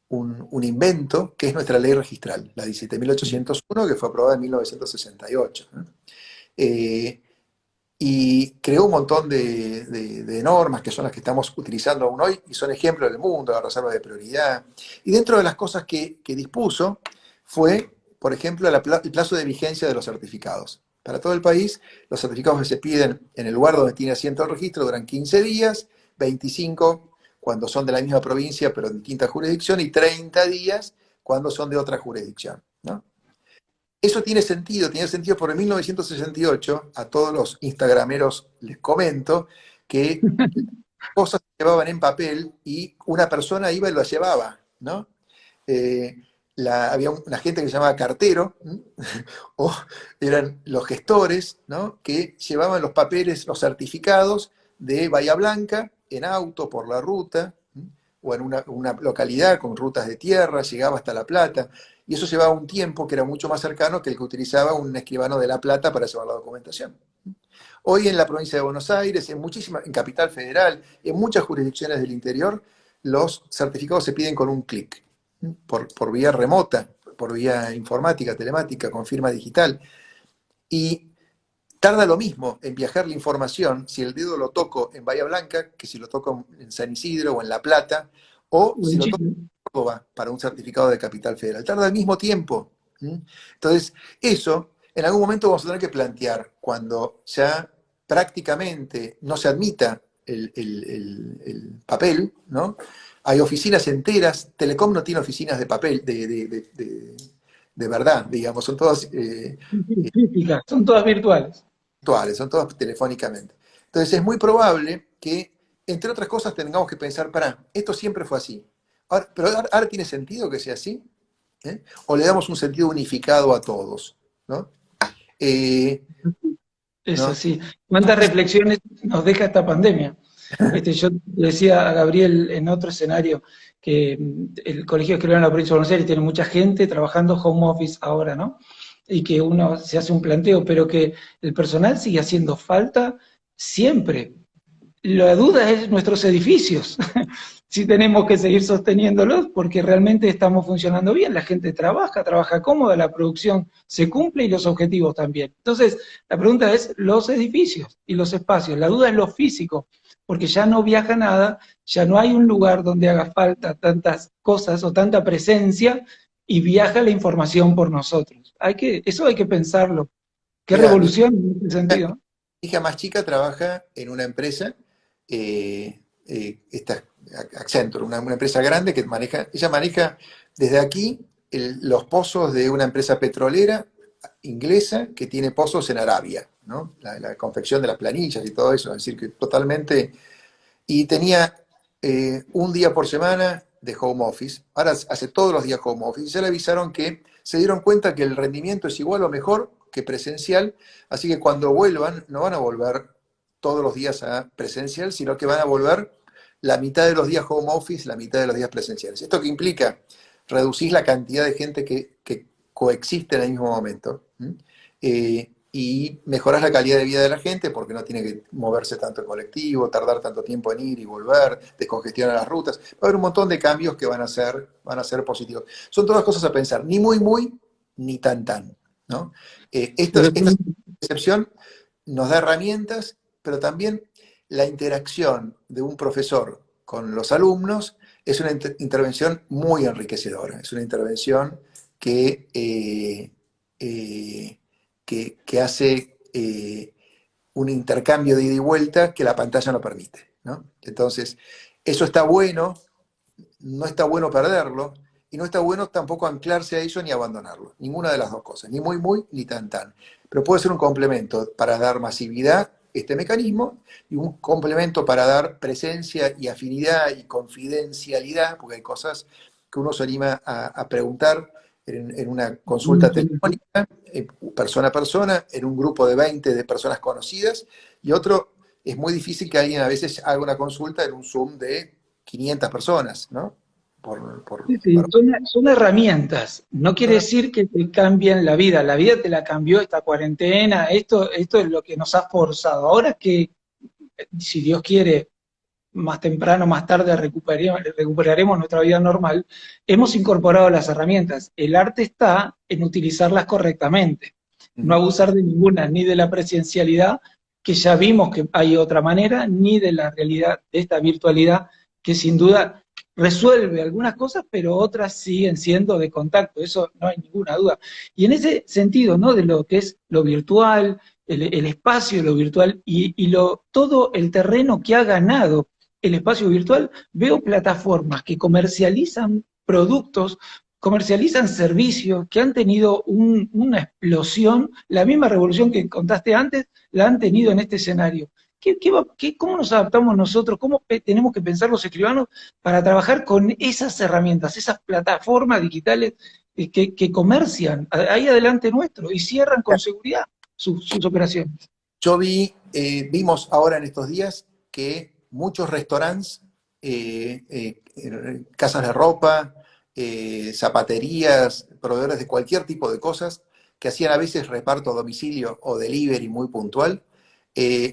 un invento que es nuestra ley registral, la 17.801, que fue aprobada en 1968. ¿No? Y creó un montón de normas que son las que estamos utilizando aún hoy y son ejemplos del mundo, la reserva de prioridad. Y dentro de las cosas que dispuso fue, por ejemplo, el plazo de vigencia de los certificados. Para todo el país, los certificados que se piden en el lugar donde tiene asiento el registro duran 15 días, 25 cuando son de la misma provincia pero en distinta jurisdicción y 30 días cuando son de otra jurisdicción, ¿no? Eso tiene sentido porque en 1968 a todos los instagrameros les comento que cosas se llevaban en papel y una persona iba y lo llevaba, ¿no? Eh, había una gente que se llamaba cartero, o eran los gestores, ¿no? Que llevaban los papeles, los certificados de Bahía Blanca en auto por la ruta, o en una localidad con rutas de tierra, llegaba hasta La Plata, y eso llevaba un tiempo que era mucho más cercano que el que utilizaba un escribano de La Plata para llevar la documentación. Hoy en la provincia de Buenos Aires, en Capital Federal, en muchas jurisdicciones del interior, los certificados se piden con un clic, por vía remota, por vía informática, telemática, con firma digital. Y tarda lo mismo en viajar la información si el dedo lo toco en Bahía Blanca que si lo toco en San Isidro o en La Plata, o si lo toco en Córdoba para un certificado de Capital Federal. Tarda el mismo tiempo. Entonces, eso en algún momento vamos a tener que plantear cuando ya prácticamente no se admita el papel, ¿no? Hay oficinas enteras, Telecom no tiene oficinas de papel, de verdad, digamos, son todas
Físicas, son todas virtuales.
virtuales, son todas telefónicamente. Entonces es muy probable que, entre otras cosas, tengamos que pensar, esto siempre fue así. Pero ahora tiene sentido que sea así, ¿eh? O le damos un sentido unificado a todos, ¿no?
Es
¿No?
así. ¿Cuántas reflexiones nos deja esta pandemia? Yo decía a Gabriel en otro escenario que el Colegio de Escribanos en la provincia de Buenos Aires tiene mucha gente trabajando home office ahora, ¿no? Y que uno se hace un planteo, pero que el personal sigue haciendo falta siempre. La duda es nuestros edificios, si tenemos que seguir sosteniéndolos, porque realmente estamos funcionando bien, la gente trabaja cómoda, la producción se cumple y los objetivos también. Entonces, la pregunta es los edificios y los espacios, la duda es lo físico, porque ya no viaja nada, ya no hay un lugar donde haga falta tantas cosas o tanta presencia y viaja la información por nosotros. Eso hay que pensarlo. Qué
Mira,
revolución en ese sentido, ¿no?
mi hija más chica trabaja en una empresa, esta Accenture, una empresa grande que ella maneja desde aquí los pozos de una empresa petrolera inglesa que tiene pozos en Arabia, ¿no? La confección de las planillas y todo eso, es decir, que totalmente. Y tenía un día por semana de home office, ahora hace todos los días home office, y ya le avisaron que se dieron cuenta que el rendimiento es igual o mejor que presencial, así que cuando vuelvan, no van a volver todos los días a presencial, sino que van a volver la mitad de los días home office, la mitad de los días presenciales. ¿Esto qué implica? Reducir la cantidad de gente que coexiste en el mismo momento. Y mejorar la calidad de vida de la gente porque no tiene que moverse tanto en colectivo, tardar tanto tiempo en ir y volver, descongestionar las rutas. Va a haber un montón de cambios que van a ser positivos. Son todas cosas a pensar, ni muy, muy, ni tan, tan, ¿no? Esta excepción nos da herramientas, pero también la interacción de un profesor con los alumnos es una intervención muy enriquecedora, es una intervención que, que hace un intercambio de ida y vuelta que la pantalla no permite, ¿no? Entonces, eso está bueno, no está bueno perderlo, y no está bueno tampoco anclarse a ello ni abandonarlo. Ninguna de las dos cosas, ni muy, muy, ni tan, tan. Pero puede ser un complemento para dar masividad, este mecanismo, y un complemento para dar presencia y afinidad y confidencialidad, porque hay cosas que uno se anima a preguntar en una consulta telefónica, persona a persona, en un grupo de 20 de personas conocidas, y otro, es muy difícil que alguien a veces haga una consulta en un Zoom de 500 personas, ¿no?
Sí, sí, son herramientas. No quiere decir que te cambien la vida. La vida te la cambió esta cuarentena. Esto es lo que nos ha forzado. Ahora que, si Dios quiere, más temprano, más tarde recuperaremos nuestra vida normal, hemos incorporado las herramientas. El arte está en utilizarlas correctamente, no abusar de ninguna, ni de la presencialidad, que ya vimos que hay otra manera, ni de la realidad, de esta virtualidad, que sin duda resuelve algunas cosas, pero otras siguen siendo de contacto, eso no hay ninguna duda. Y en ese sentido, ¿no? De lo que es lo virtual, el espacio de lo virtual todo el terreno que ha ganado el espacio virtual, veo plataformas que comercializan productos, comercializan servicios que han tenido una explosión, la misma revolución que contaste antes, la han tenido en este escenario. ¿Cómo nos adaptamos nosotros? ¿Cómo tenemos que pensar los escribanos para trabajar con esas herramientas, esas plataformas digitales que comercian ahí adelante nuestro y cierran con seguridad sus operaciones?
Vimos ahora en estos días que muchos restaurantes, casas de ropa, zapaterías, proveedores de cualquier tipo de cosas, que hacían a veces reparto a domicilio o delivery muy puntual,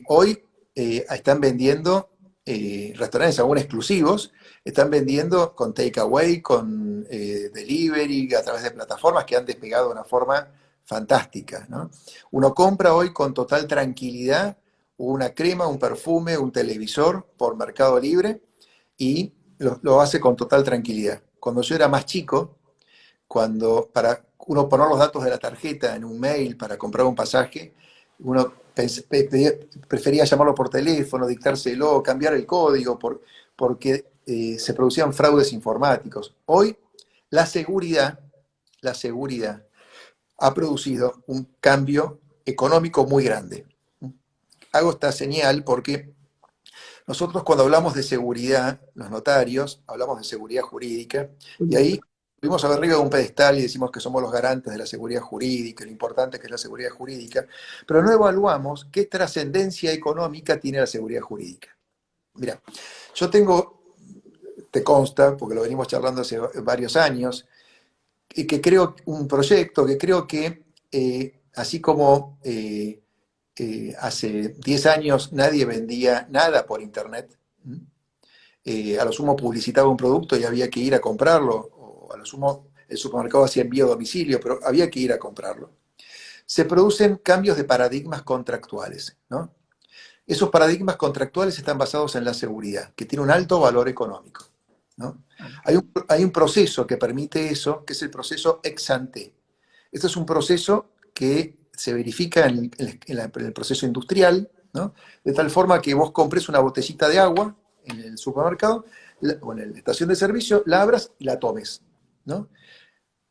hoy están vendiendo, restaurantes aún exclusivos, están vendiendo con takeaway, con delivery, a través de plataformas que han despegado de una forma fantástica, ¿no? Uno compra hoy con total tranquilidad una crema, un perfume, un televisor por Mercado Libre y lo hace con total tranquilidad. Cuando yo era más chico, para uno poner los datos de la tarjeta en un mail para comprar un pasaje, uno prefería llamarlo por teléfono, dictárselo, cambiar el código, porque se producían fraudes informáticos. Hoy la seguridad ha producido un cambio económico muy grande. Hago esta señal porque nosotros cuando hablamos de seguridad, los notarios, hablamos de seguridad jurídica, y ahí subimos arriba de un pedestal y decimos que somos los garantes de la seguridad jurídica, lo importante que es la seguridad jurídica, pero no evaluamos qué trascendencia económica tiene la seguridad jurídica. Mira, yo te consta, porque lo venimos charlando hace varios años, y que creo un proyecto que creo que, así como hace 10 años nadie vendía nada por internet, a lo sumo publicitaba un producto y había que ir a comprarlo, o a lo sumo el supermercado hacía envío a domicilio, pero había que ir a comprarlo. Se producen cambios de paradigmas contractuales, ¿no? Esos paradigmas contractuales están basados en la seguridad, que tiene un alto valor económico, ¿no? Hay un proceso que permite eso, que es el proceso ex ante. Este es un proceso que se verifica en el proceso industrial, ¿no? De tal forma que vos compres una botellita de agua en el supermercado o en la estación de servicio, la abras y la tomes, ¿no?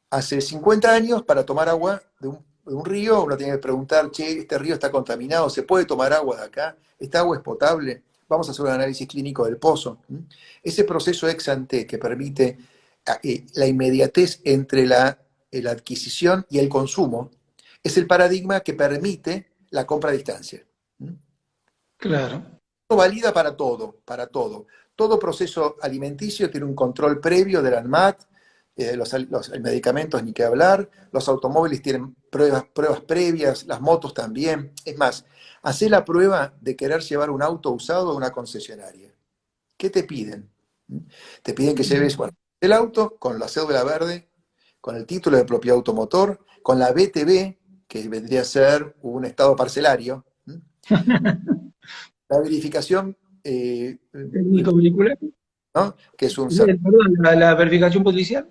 Hace 50 años, para tomar agua de un río, uno tiene que preguntar, che, este río está contaminado, ¿se puede tomar agua de acá? ¿Esta agua es potable? Vamos a hacer un análisis clínico del pozo. Ese proceso ex ante que permite la inmediatez entre la adquisición y el consumo es el paradigma que permite la compra a distancia.
Claro.
Esto valida para todo, para todo. Todo proceso alimenticio tiene un control previo del ANMAT, los medicamentos ni qué hablar, los automóviles tienen pruebas previas, las motos también. Es más, hacé la prueba de querer llevar un auto usado a una concesionaria. ¿Qué te piden? Te piden que lleves, bueno, el auto con la cédula verde, con el título de propiedad automotor, con la BTV, que vendría a ser un estado parcelario, la verificación,
Técnico vehicular.
¿no? Que es un
Perdón, la verificación policial.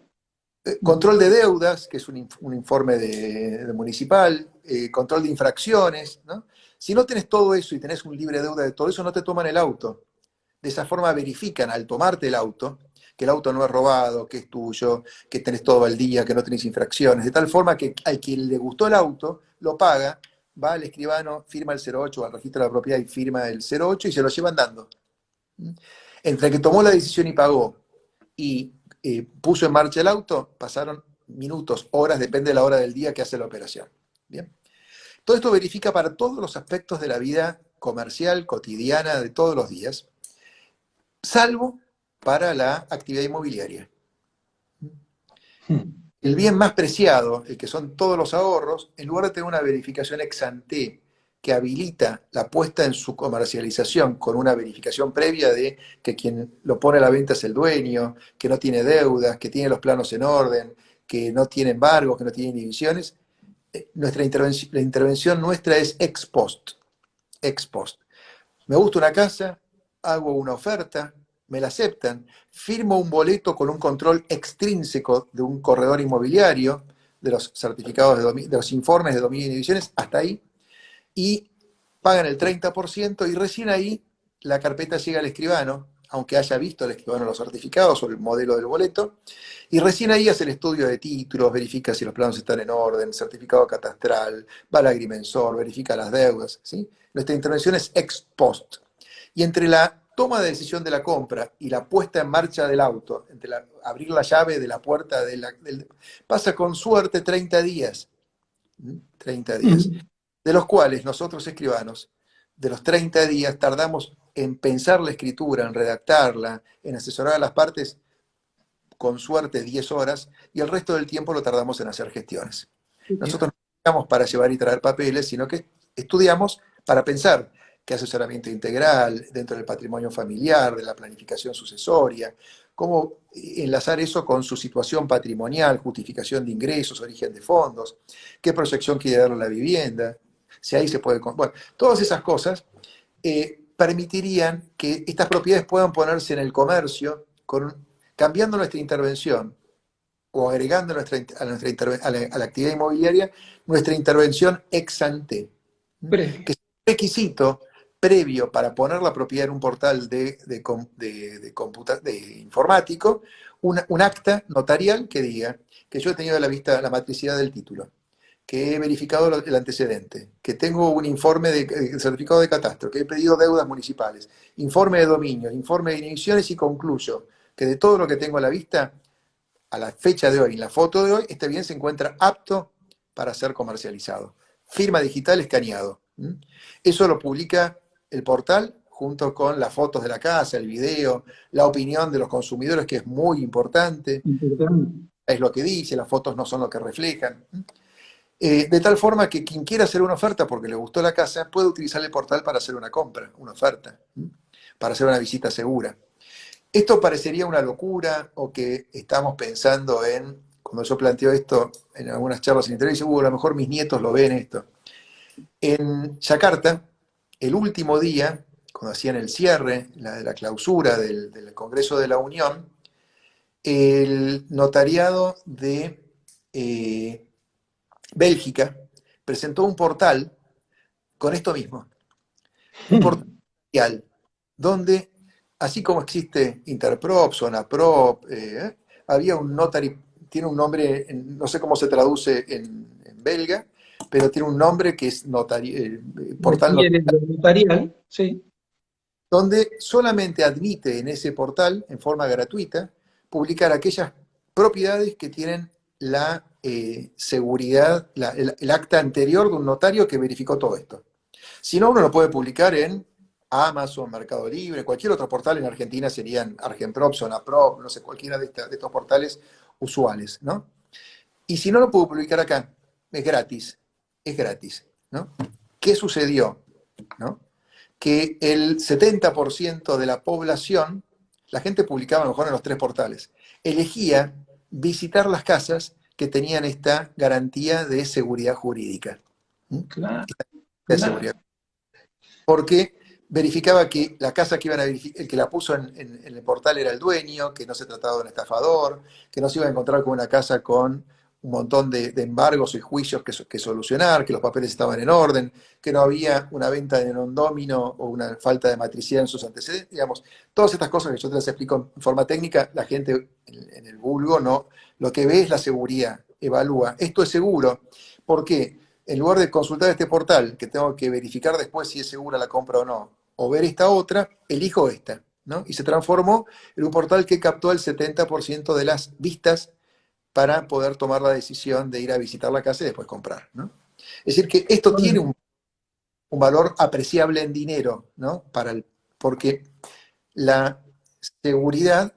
control de deudas, que es un informe de municipal, control de infracciones, ¿no? Si no tenés todo eso y tenés un libre deuda de todo eso, no te toman el auto. De esa forma verifican al tomarte el auto que el auto no es robado, que es tuyo, que tenés todo al día, que no tenés infracciones, de tal forma que al quien le gustó el auto, lo paga, va al escribano, firma el 08, al registro de la propiedad y firma el 08 y se lo llevan dando. Entre que tomó la decisión y pagó y puso en marcha el auto, pasaron minutos, horas, depende de la hora del día que hace la operación. Bien. Todo esto verifica para todos los aspectos de la vida comercial, cotidiana, de todos los días, salvo para la actividad inmobiliaria. El bien más preciado, el que son todos los ahorros, en lugar de tener una verificación ex ante que habilita la puesta en su comercialización con una verificación previa de que quien lo pone a la venta es el dueño, que no tiene deudas, que tiene los planos en orden, que no tiene embargos, que no tiene inhibiciones, la intervención nuestra es ex post. Ex post. Me gusta una casa, hago una oferta, me la aceptan, firmo un boleto con un control extrínseco de un corredor inmobiliario, de los certificados de los informes de dominio y divisiones, hasta ahí, y pagan el 30% y recién ahí la carpeta llega al escribano, aunque haya visto el escribano los certificados o el modelo del boleto, y recién ahí hace el estudio de títulos, verifica si los planos están en orden, certificado catastral, va al agrimensor, verifica las deudas, ¿sí? Nuestra intervención es ex post. Y entre la toma de decisión de la compra y la puesta en marcha del auto, abrir la llave de la puerta, pasa con suerte 30 días. 30 días. De los cuales nosotros escribanos, de los 30 días, tardamos en pensar la escritura, en redactarla, en asesorar a las partes, con suerte 10 horas, y el resto del tiempo lo tardamos en hacer gestiones. Nosotros no estudiamos para llevar y traer papeles, sino que estudiamos para pensar qué asesoramiento integral dentro del patrimonio familiar, de la planificación sucesoria, cómo enlazar eso con su situación patrimonial, justificación de ingresos, origen de fondos, qué proyección quiere darle a la vivienda, si ahí se puede... Bueno, todas esas cosas permitirían que estas propiedades puedan ponerse en el comercio cambiando nuestra intervención o agregando a la actividad inmobiliaria nuestra intervención ex ante, que es un requisito previo para poner la propiedad en un portal de informático, un acta notarial que diga que yo he tenido a la vista la matricidad del título, que he verificado el antecedente, que tengo un informe de certificado de catastro, que he pedido deudas municipales, informe de dominio, informe de inhibiciones y concluyo que de todo lo que tengo a la vista, a la fecha de hoy, en la foto de hoy, este bien se encuentra apto para ser comercializado. Firma digital escaneado. Eso lo publica el portal junto con las fotos de la casa, el video, la opinión de los consumidores, que es muy importante. Es lo que dice, las fotos no son lo que reflejan. De tal forma que quien quiera hacer una oferta porque le gustó la casa, puede utilizar el portal para hacer una compra, una oferta, para hacer una visita segura. Esto parecería una locura, o que estamos pensando cuando yo planteo esto en algunas charlas en internet, dice, a lo mejor mis nietos lo ven esto. En Yakarta, el último día, cuando hacían el cierre, la clausura del Congreso de la Unión, el notariado de Bélgica presentó un portal con esto mismo. Un portal donde, así como existe Interprop, Zonaprop, había un notary, tiene un nombre, no sé cómo se traduce en belga, pero tiene un nombre que es portal
notarial, sí.
Donde solamente admite en ese portal, en forma gratuita, publicar aquellas propiedades que tienen la seguridad, el acta anterior de un notario que verificó todo esto. Si no, uno lo puede publicar en Amazon, Mercado Libre, cualquier otro portal. En Argentina serían Argenprop, Zonaprop, no sé, cualquiera de estos portales usuales, ¿no? Y si no lo puedo publicar acá, es gratis, ¿no? ¿Qué sucedió? ¿No? Que el 70% de la población, la gente publicaba a lo mejor en los 3 portales, elegía visitar las casas que tenían esta garantía de seguridad jurídica.
Claro.
Seguridad. Porque verificaba que la casa que iban a verificar, el que la puso en el portal era el dueño, que no se trataba de un estafador, que no se iba a encontrar con una casa con un montón de embargos y juicios que solucionar, que los papeles estaban en orden, que no había una venta de non-domino o una falta de matricidad en sus antecedentes, digamos, todas estas cosas que yo te las explico en forma técnica, la gente en el vulgo no, lo que ve es la seguridad, evalúa, esto es seguro, ¿por qué? En lugar de consultar este portal, que tengo que verificar después si es segura la compra o no, o ver esta otra, elijo esta, ¿no? Y se transformó en un portal que captó el 70% de las vistas para poder tomar la decisión de ir a visitar la casa y después comprar, ¿no? Es decir, que esto tiene un valor apreciable en dinero, ¿no? Porque la seguridad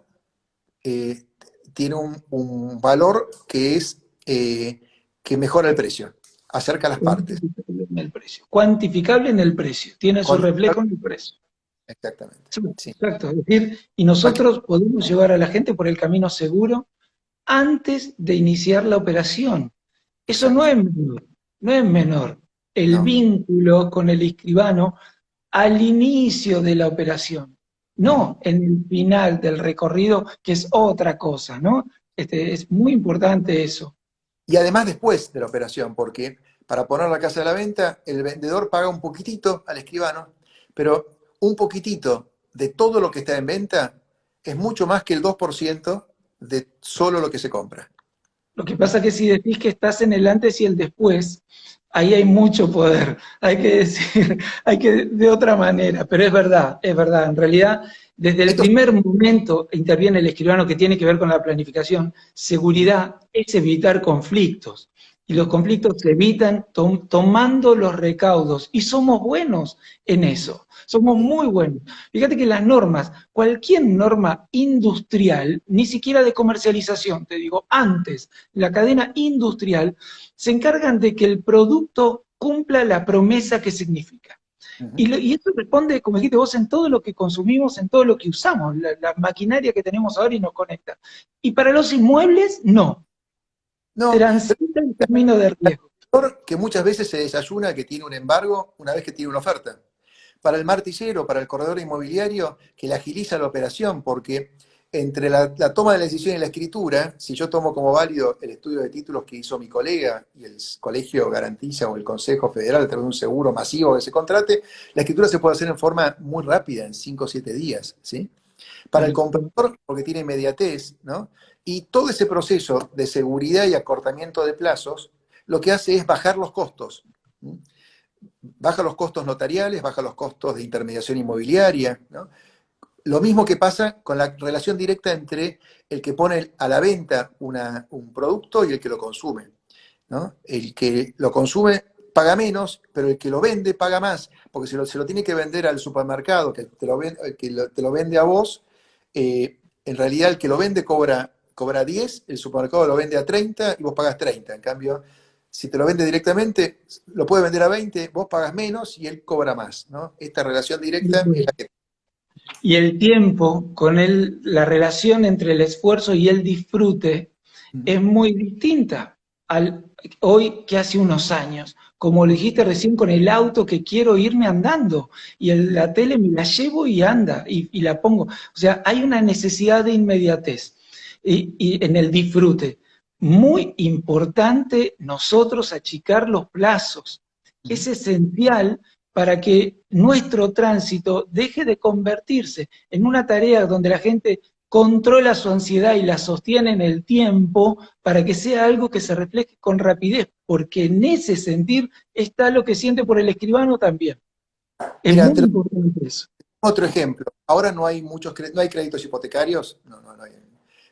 tiene un valor que es que mejora el precio, acerca las partes.
Cuantificable en el precio. Cuantificable en el precio. Tiene su reflejo en el precio.
Exactamente. Sí.
Exacto. Es decir, y nosotros podemos llevar a la gente por el camino seguro antes de iniciar la operación. Eso no es menor, no es menor. El vínculo con el escribano al inicio de la operación, no en el final del recorrido, que es otra cosa, ¿no? Es muy importante eso.
Y además después de la operación, porque para poner la casa a la venta, el vendedor paga un poquitito al escribano, pero un poquitito de todo lo que está en venta es mucho más que el 2% de solo lo que se compra.
Lo que pasa es que si decís que estás en el antes y el después, ahí hay mucho poder. Hay que decir, hay que de otra manera, pero es verdad, es verdad. En realidad, desde el primer momento interviene el escribano que tiene que ver con la planificación. Seguridad es evitar conflictos. Y los conflictos se evitan tomando los recaudos. Y somos buenos en eso. Somos muy buenos. Fíjate que las normas, cualquier norma industrial, ni siquiera de comercialización, te digo, antes, la cadena industrial, se encargan de que el producto cumpla la promesa que significa. Y esto responde, como dijiste vos, en todo lo que consumimos, en todo lo que usamos, la maquinaria que tenemos ahora y nos conecta. Y para los inmuebles, no.
No,
Transita el camino de riesgo.
Que muchas veces se desayuna que tiene un embargo una vez que tiene una oferta. Para el martillero, para el corredor inmobiliario, que le agiliza la operación, porque entre la toma de la decisión y la escritura, si yo tomo como válido el estudio de títulos que hizo mi colega y el colegio garantiza o el Consejo Federal a través de un seguro masivo que se contrate, la escritura se puede hacer en forma muy rápida, en 5 o 7 días, ¿sí? Para el comprador, porque tiene inmediatez, ¿no? Y todo ese proceso de seguridad y acortamiento de plazos, lo que hace es bajar los costos. Baja los costos notariales, baja los costos de intermediación inmobiliaria, ¿no? Lo mismo que pasa con la relación directa entre el que pone a la venta un producto y el que lo consume, ¿no? El que lo consume paga menos, pero el que lo vende paga más, porque se lo tiene que vender al supermercado, que te lo vende a vos, en realidad el que lo vende cobra 10, el supermercado lo vende a 30 y vos pagas 30. En cambio, si te lo vende directamente, lo puede vender a 20, vos pagas menos y él cobra más, ¿no? Esta relación directa es la que...
Y el tiempo, con la relación entre el esfuerzo y el disfrute es muy distinta hoy que hace unos años. Como lo dijiste recién, con el auto que quiero irme andando, y la tele me la llevo y anda, y la pongo. O sea, hay una necesidad de inmediatez y en el disfrute. Muy importante nosotros achicar los plazos. Es esencial para que nuestro tránsito deje de convertirse en una tarea donde la gente controla su ansiedad y la sostiene en el tiempo para que sea algo que se refleje con rapidez, porque en ese sentir está lo que siente por el escribano también. Es muy importante eso.
Otro ejemplo, ahora no hay no hay créditos hipotecarios, no hay.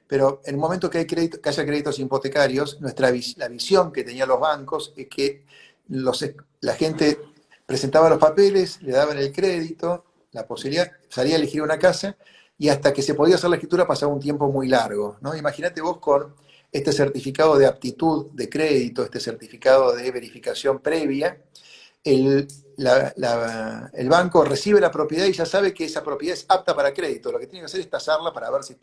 Pero en el momento que haya créditos hipotecarios, la visión que tenían los bancos es que la gente presentaba los papeles, le daban el crédito, la posibilidad, salía a elegir una casa, y hasta que se podía hacer la escritura pasaba un tiempo muy largo, ¿no? Imagínate vos con este certificado de aptitud de crédito, este certificado de verificación previa, el banco recibe la propiedad y ya sabe que esa propiedad es apta para crédito. Lo que tiene que hacer es tasarla para ver si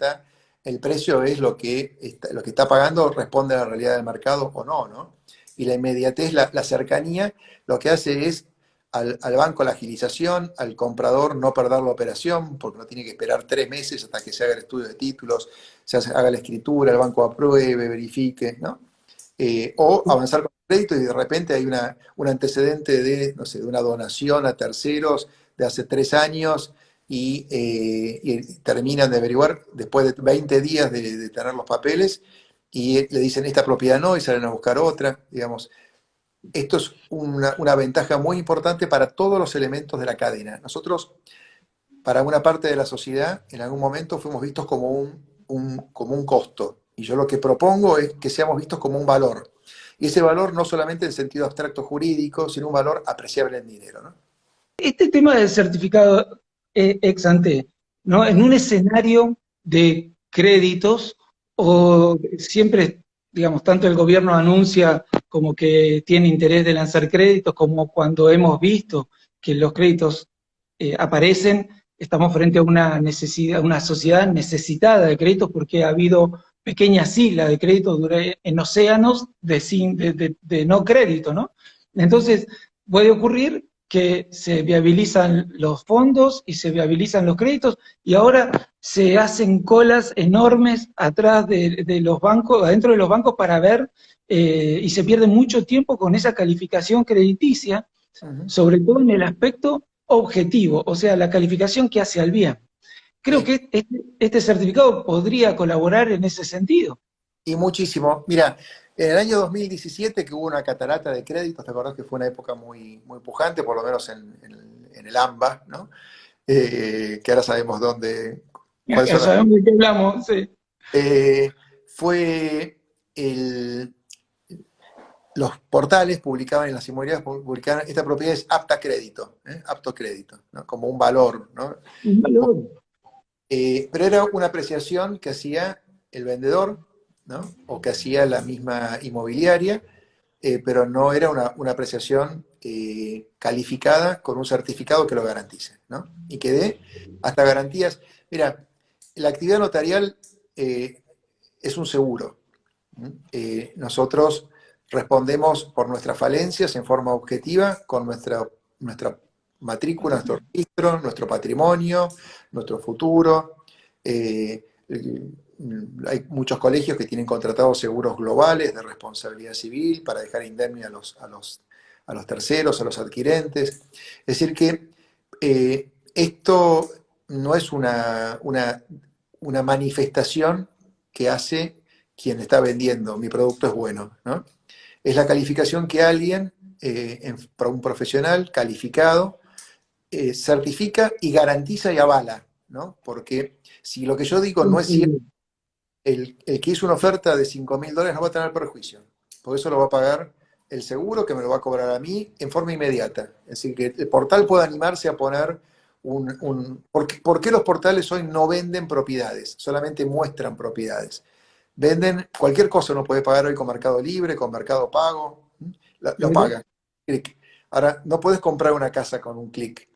el precio es lo que está pagando, responde a la realidad del mercado o no, ¿no? Y la inmediatez, la cercanía, lo que hace es al banco la agilización, al comprador no perder la operación, porque no tiene que esperar 3 meses hasta que se haga el estudio de títulos, haga la escritura, el banco apruebe, verifique, ¿no? o avanzar con el crédito y de repente hay un antecedente de, no sé, de una donación a terceros de hace 3 años y terminan de averiguar después de 20 días de tener los papeles y le dicen esta propiedad no y salen a buscar otra, digamos. Esto es una ventaja muy importante para todos los elementos de la cadena. Nosotros, para una parte de la sociedad, en algún momento fuimos vistos como como un costo. Y yo lo que propongo es que seamos vistos como un valor. Y ese valor no solamente en sentido abstracto jurídico, sino un valor apreciable en dinero, ¿no?
Este tema del certificado ex ante, ¿no? En un escenario de créditos, o siempre, digamos, tanto el gobierno anuncia como que tiene interés de lanzar créditos, como cuando hemos visto que los créditos aparecen, estamos frente a una necesidad, una sociedad necesitada de créditos porque ha habido pequeñas islas de créditos en océanos de no crédito, ¿no? Entonces, puede ocurrir que se viabilizan los fondos y se viabilizan los créditos y ahora se hacen colas enormes atrás de los bancos, adentro de los bancos para ver, y se pierde mucho tiempo con esa calificación crediticia, sobre todo en el aspecto objetivo, o sea, la calificación que hace al bien. Creo
Sí.
que este certificado podría colaborar en ese sentido.
Y muchísimo. Mira, en el año 2017 que hubo una catarata de créditos, ¿te acordás que fue una época muy pujante, por lo menos en el AMBA, ¿no? Que ahora sabemos cuáles
Ya
son las...
sabemos de qué hablamos, sí.
eh, fue el, los portales publicaban en las inmobiliarias, publicaban, esta propiedad es apta a crédito, apto crédito, ¿no? Como un valor, ¿no?
Un valor.
Pero era una apreciación que hacía el vendedor, ¿no? O que hacía la misma inmobiliaria, pero no era una apreciación calificada con un certificado que lo garantice, ¿no? Y que dé hasta garantías. Mira, la actividad notarial es un seguro. Nosotros respondemos por nuestras falencias en forma objetiva con nuestra matrícula, nuestro registro, nuestro patrimonio, nuestro futuro. Hay muchos colegios que tienen contratados seguros globales de responsabilidad civil para dejar indemne a los terceros, a los adquirentes. Es decir que esto no es una manifestación que hace quien está vendiendo, mi producto es bueno, ¿no? Es la calificación que alguien, un profesional calificado, certifica y garantiza y avala, ¿no? Porque si lo que yo digo no es cierto, el que hizo una oferta de $5.000 no va a tener perjuicio, por eso lo va a pagar el seguro que me lo va a cobrar a mí en forma inmediata. Es decir, que el portal puede animarse a poner ¿Por qué los portales hoy no venden propiedades? Solamente muestran propiedades. Venden cualquier cosa, uno puede pagar hoy con Mercado Libre, con Mercado Pago, lo paga. Clic. Ahora, no puedes comprar una casa con un clic.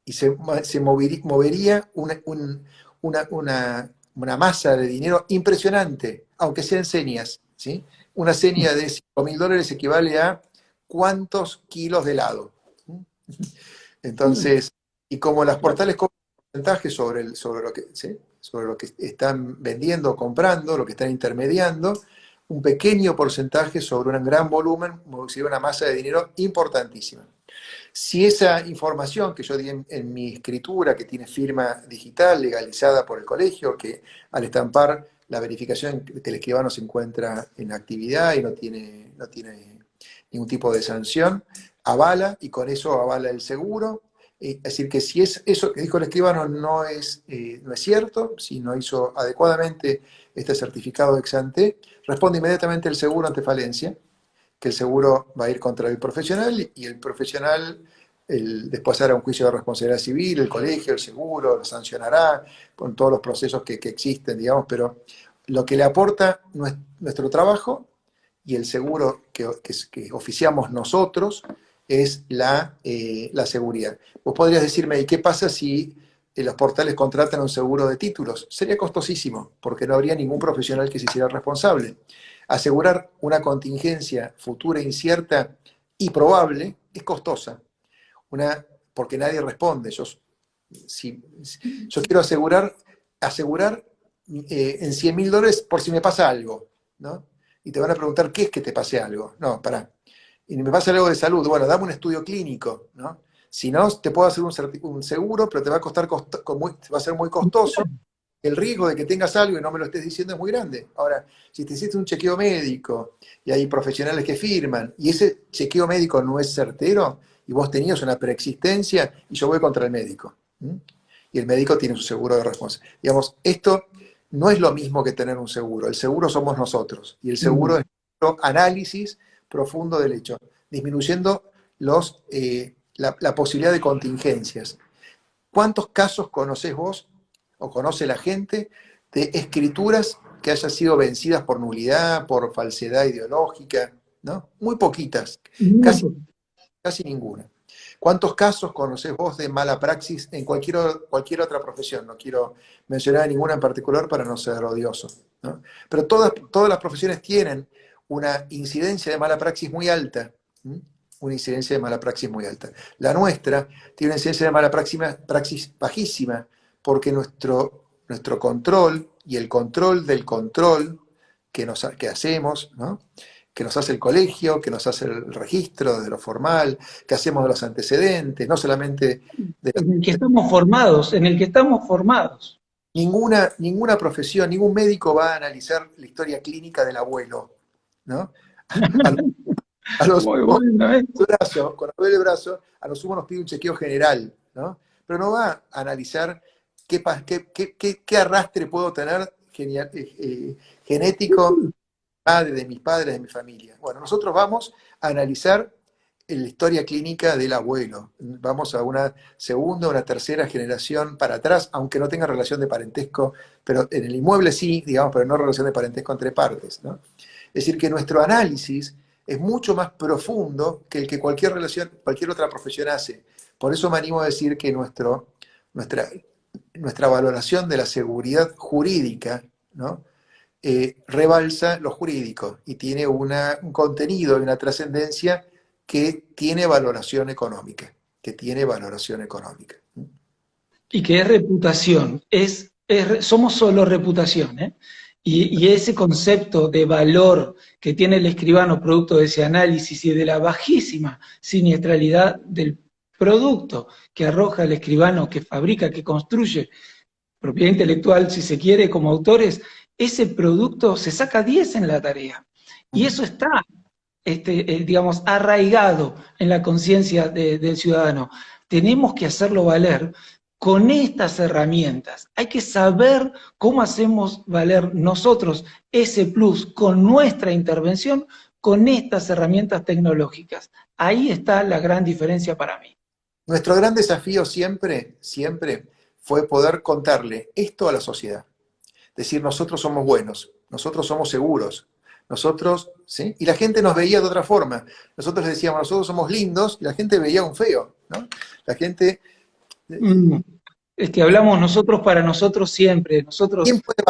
Y se movería una masa de dinero impresionante, aunque sean señas, ¿sí? Una seña de $5.000 equivale a ¿cuántos kilos de helado? Entonces, y como las portales cobran un porcentaje sobre lo que están vendiendo o comprando, lo que están intermediando, un pequeño porcentaje sobre un gran volumen sería una masa de dinero importantísima. Si esa información que yo di en mi escritura, que tiene firma digital legalizada por el colegio, que al estampar la verificación que el escribano se encuentra en actividad y no tiene ningún tipo de sanción, avala y con eso avala el seguro. Es decir, que si es eso que dijo el escribano no es cierto, si no hizo adecuadamente este certificado ex ante, responde inmediatamente el seguro ante falencia, que el seguro va a ir contra el profesional y el profesional después hará un juicio de responsabilidad civil, el colegio, el seguro, lo sancionará con todos los procesos que existen, digamos, pero lo que le aporta nuestro trabajo y el seguro que oficiamos nosotros es la seguridad. Vos podrías decirme, ¿y qué pasa si los portales contratan un seguro de títulos? Sería costosísimo, porque no habría ningún profesional que se hiciera responsable. Asegurar una contingencia futura incierta y probable es costosa, porque nadie responde. Yo quiero asegurar en $100.000 por si me pasa algo, ¿no? y te van a preguntar qué es que te pase algo. No, pará. Y me pasa algo de salud. Bueno, dame un estudio clínico, ¿no? Si no, te puedo hacer un seguro, pero te va a costar, va a ser muy costoso. El riesgo de que tengas algo y no me lo estés diciendo es muy grande. Ahora, si te hiciste un chequeo médico y hay profesionales que firman y ese chequeo médico no es certero y vos tenías una preexistencia y yo voy contra el médico. ¿Mm? Y el médico tiene su seguro de responsabilidad. Digamos, esto no es lo mismo que tener un seguro. El seguro somos nosotros y el seguro es nuestro análisis profundo del hecho, disminuyendo la posibilidad de contingencias. ¿Cuántos casos conocés vos o conoce la gente de escrituras que hayan sido vencidas por nulidad, por falsedad ideológica? ¿No? Muy poquitas, casi ninguna. ¿Cuántos casos conocés vos de mala praxis en cualquier otra profesión? No quiero mencionar ninguna en particular para no ser odioso, ¿no? Pero todas las profesiones tienen una incidencia de mala praxis muy alta. ¿Mm? Una incidencia de mala praxis muy alta. La nuestra tiene una incidencia de mala praxis bajísima, porque nuestro control y el control del control que hacemos, ¿no? Que nos hace el colegio, que nos hace el registro de lo formal, que hacemos de los antecedentes, no solamente de
En el que estamos formados, en el que estamos formados.
ninguna profesión, ningún médico va a analizar la historia clínica del abuelo, ¿no? A los
Muy bueno, ¿eh?
cuando duele el brazo, a lo sumo nos pide un chequeo general, ¿no? Pero no va a analizar qué arrastre puedo tener genético de mis padres, de mi familia. Bueno, nosotros vamos a analizar la historia clínica del abuelo. Vamos a una segunda, una tercera generación para atrás, aunque no tenga relación de parentesco, pero en el inmueble sí, digamos, pero no relación de parentesco entre partes, ¿no? Es decir, que nuestro análisis es mucho más profundo que el que cualquier otra profesión hace. Por eso me animo a decir que nuestra valoración de la seguridad jurídica, ¿no? Rebalsa lo jurídico y tiene un contenido y una trascendencia que tiene valoración económica,
Y que es reputación, somos solo reputación, ¿eh? Y ese concepto de valor que tiene el escribano producto de ese análisis y de la bajísima siniestralidad del producto que arroja el escribano, que fabrica, que construye, propiedad intelectual, si se quiere, como autores, ese producto se saca 10 en la tarea. Y eso está, digamos, arraigado en la conciencia del ciudadano. Tenemos que hacerlo valer con estas herramientas. Hay que saber cómo hacemos valer nosotros ese plus con nuestra intervención, con estas herramientas tecnológicas. Ahí está la gran diferencia para mí.
Nuestro gran desafío siempre fue poder contarle esto a la sociedad. Decir, nosotros somos buenos, nosotros somos seguros, nosotros, ¿sí? Y la gente nos veía de otra forma. Nosotros les decíamos, nosotros somos lindos, y la gente veía un feo, ¿no? La gente...
Es que hablamos nosotros para nosotros siempre. Nosotros
¿Quién puede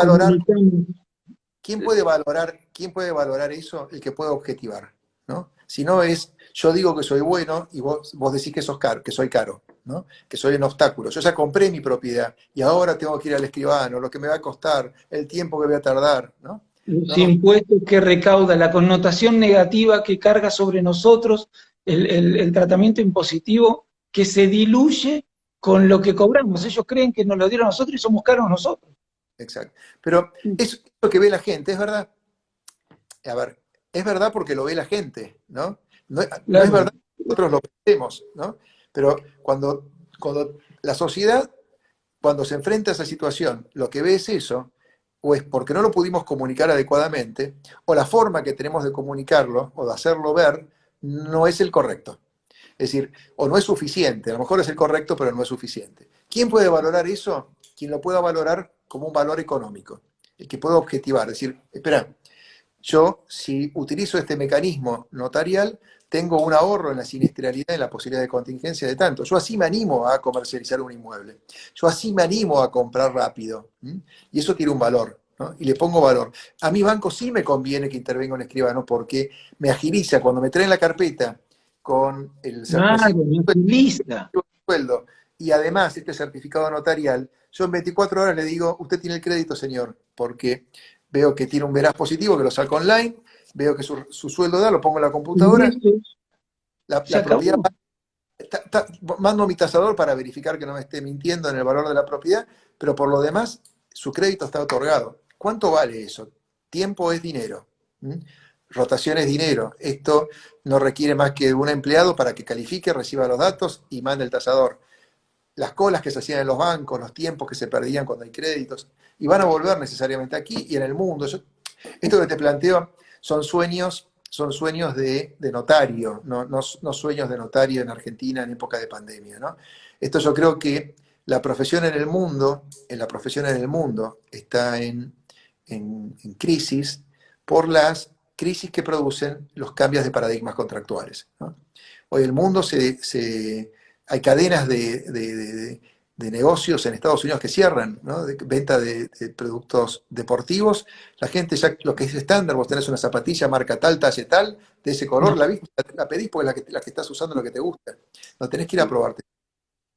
valorar, quién puede valorar eso? El que pueda objetivar, ¿no? Si no es, yo digo que soy bueno y vos decís que sos caro, que soy caro, ¿no? Que soy un obstáculo. Yo ya compré mi propiedad y ahora tengo que ir al escribano, lo que me va a costar, el tiempo que voy a tardar, ¿no?
Los impuestos que recauda, la connotación negativa que carga sobre nosotros, el tratamiento impositivo que se diluye con lo que cobramos. Ellos creen que nos lo dieron a nosotros y somos caros nosotros.
Exacto. Pero eso que ve la gente, es verdad. A ver, es verdad porque lo ve la gente, ¿no? No es verdad que nosotros lo pensemos, ¿no? Pero cuando la sociedad, cuando se enfrenta a esa situación, lo que ve es eso, o es porque no lo pudimos comunicar adecuadamente, o la forma que tenemos de comunicarlo o de hacerlo ver no es el correcto. Es decir, o no es suficiente, a lo mejor es el correcto, pero no es suficiente. ¿Quién puede valorar eso? Quien lo pueda valorar como un valor económico, el que pueda objetivar, decir, espera, yo si utilizo este mecanismo notarial, tengo un ahorro en la siniestralidad, en la posibilidad de contingencia de tanto. Yo así me animo a comercializar un inmueble. Yo así me animo a comprar rápido. Y eso tiene un valor, ¿no? Y le pongo valor. A mi banco sí me conviene que intervenga un escribano porque me agiliza. Cuando me traen la carpeta con el sueldo y además este certificado notarial, yo en 24 horas le digo, usted tiene el crédito, señor, porque veo que tiene un veraz positivo, que lo saco online, veo que su sueldo da, lo pongo en la
Y
computadora,
listo, se
la propiedad,
acabó.
mando a mi tasador para verificar que no me esté mintiendo en el valor de la propiedad, pero por lo demás, su crédito está otorgado. ¿Cuánto vale eso? Tiempo es dinero. ¿Mm? Rotación es dinero. Esto no requiere más que un empleado para que califique, reciba los datos y mande el tasador. Las colas que se hacían en los bancos, los tiempos que se perdían cuando hay créditos, y van a volver necesariamente aquí y en el mundo. Esto que te planteo son sueños de notario, no sueños de notario en Argentina en época de pandemia, ¿no? Esto yo creo que la profesión en el mundo, la profesión en el mundo está en crisis por las crisis que producen los cambios de paradigmas contractuales, ¿no? Hoy el mundo hay cadenas de negocios en Estados Unidos que cierran, ¿no? De venta de productos deportivos. La gente ya, lo que es estándar, vos tenés una zapatilla marca tal, talle tal, de ese color,
No.
la pedís porque la que estás usando es lo que te gusta. No tenés que ir a probarte.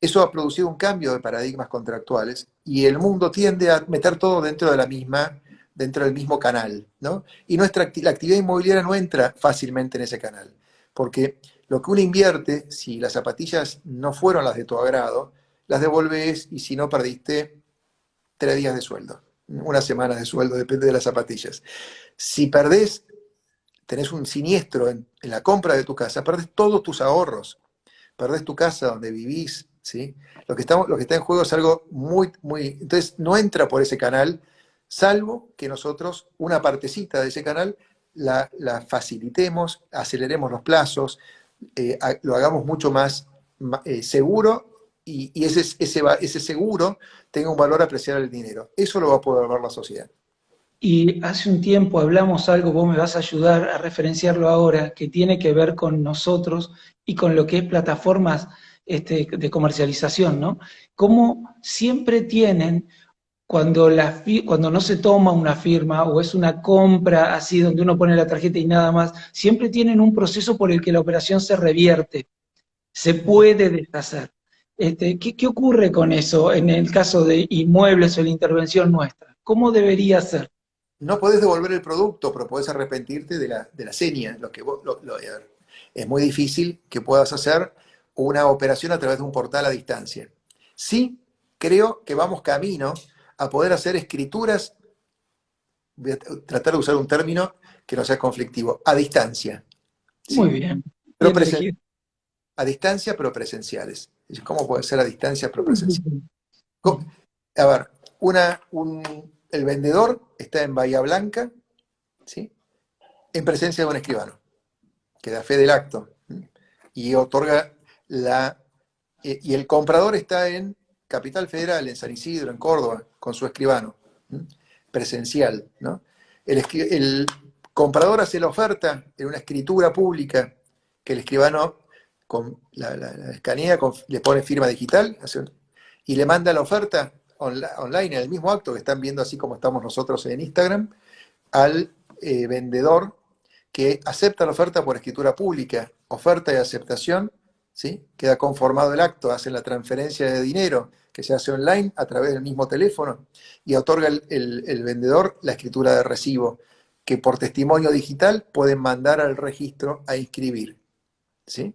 Eso ha producido un cambio de paradigmas contractuales y el mundo tiende a meter todo dentro del mismo canal, ¿no? Y la actividad inmobiliaria no entra fácilmente en ese canal, porque lo que uno invierte, si las zapatillas no fueron las de tu agrado, las devolves y si no perdiste 3 días de sueldo, una semana de sueldo, depende de las zapatillas. Si perdés, tenés un siniestro en la compra de tu casa, perdés todos tus ahorros, perdés tu casa donde vivís, ¿sí? Lo que está en juego es algo muy... Entonces, no entra por ese canal, salvo que nosotros, una partecita de ese canal, la facilitemos, aceleremos los plazos, lo hagamos mucho más seguro y ese seguro tenga un valor apreciable del dinero. Eso lo va a poder ver la sociedad.
Y hace un tiempo hablamos algo, vos me vas a ayudar a referenciarlo ahora, que tiene que ver con nosotros y con lo que es plataformas de comercialización, ¿no? Cómo siempre tienen, cuando no se toma una firma o es una compra así donde uno pone la tarjeta y nada más, siempre tienen un proceso por el que la operación se revierte, se puede deshacer. ¿Qué ocurre con eso en el caso de inmuebles o la intervención nuestra? ¿Cómo debería ser?
No podés devolver el producto, pero podés arrepentirte de la seña. Es muy difícil que puedas hacer una operación a través de un portal a distancia. Sí, creo que vamos camino a poder hacer escrituras, voy a tratar de usar un término que no sea conflictivo, a distancia,
Muy
¿sí?
bien,
Pero
bien elegido.
a distancia, pero presenciales. ¿Cómo puede ser a distancia, pero presenciales? A ver, el vendedor está en Bahía Blanca, ¿sí? En presencia de un escribano, que da fe del acto y otorga y el comprador está en Capital Federal, en San Isidro, en Córdoba, con su escribano, presencial, ¿no? El comprador hace la oferta en una escritura pública que el escribano la escanea, le pone firma digital y le manda la oferta online, en el mismo acto que están viendo así como estamos nosotros en Instagram, al vendedor que acepta la oferta por escritura pública, oferta y aceptación, ¿sí? Queda conformado el acto, hacen la transferencia de dinero que se hace online a través del mismo teléfono y otorga el vendedor la escritura de recibo, que por testimonio digital pueden mandar al registro a inscribir, ¿sí?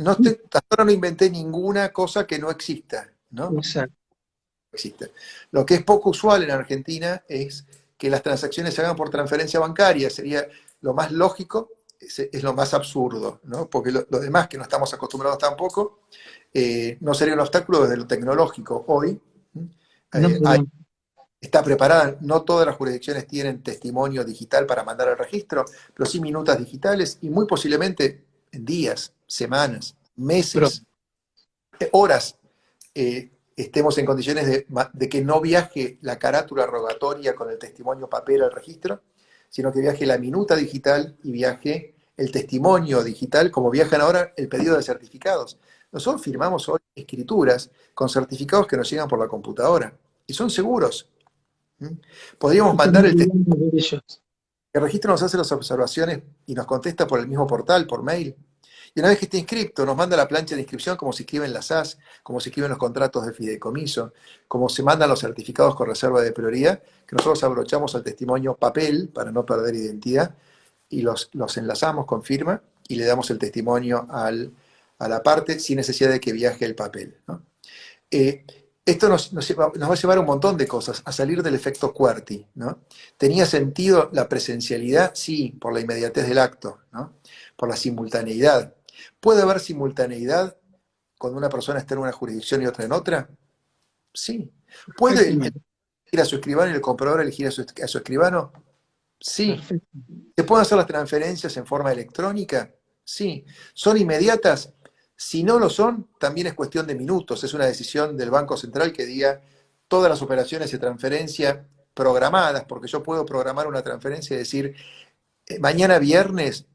Hasta ahora no inventé ninguna cosa que no exista, ¿no?
Exacto.
Existe. Lo que es poco usual en Argentina es que las transacciones se hagan por transferencia bancaria. Sería lo más lógico, es lo más absurdo, ¿no? Porque lo demás, que no estamos acostumbrados tampoco, no sería un obstáculo desde lo tecnológico. Hoy
No,
hay
pero
está preparada. No todas las jurisdicciones tienen testimonio digital para mandar al registro, pero sí minutas digitales y muy posiblemente en días, semanas,
pero
meses, horas, estemos en condiciones de que no viaje la carátula rogatoria con el testimonio papel al registro, sino que viaje la minuta digital y viaje el testimonio digital, como viajan ahora el pedido de certificados. Nosotros firmamos hoy escrituras con certificados que nos llegan por la computadora y son seguros. Podríamos mandar
estamos hablando de ellos.
el registro nos hace las observaciones y nos contesta por el mismo portal, por mail. Y una vez que esté inscripto, nos manda la plancha de inscripción como se escriben las SAS, como se escriben los contratos de fideicomiso, como se mandan los certificados con reserva de prioridad, que nosotros abrochamos al testimonio papel para no perder identidad. y los enlazamos con firma y le damos el testimonio a la parte sin necesidad de que viaje el papel, ¿no? Esto nos va a llevar a un montón de cosas, a salir del efecto QWERTY, ¿no? ¿Tenía sentido la presencialidad? Sí, por la inmediatez del acto, ¿no? Por la simultaneidad. ¿Puede haber simultaneidad cuando una persona está en una jurisdicción y otra en otra? Sí. ¿Puede elegir a su escribano y el comprador elegir a su escribano? Sí.
Perfecto.
¿Se pueden hacer las transferencias en forma electrónica? Sí. ¿Son inmediatas? Si no lo son, también es cuestión de minutos. Es una decisión del Banco Central que diga todas las operaciones de transferencia programadas, porque yo puedo programar una transferencia y decir, mañana viernes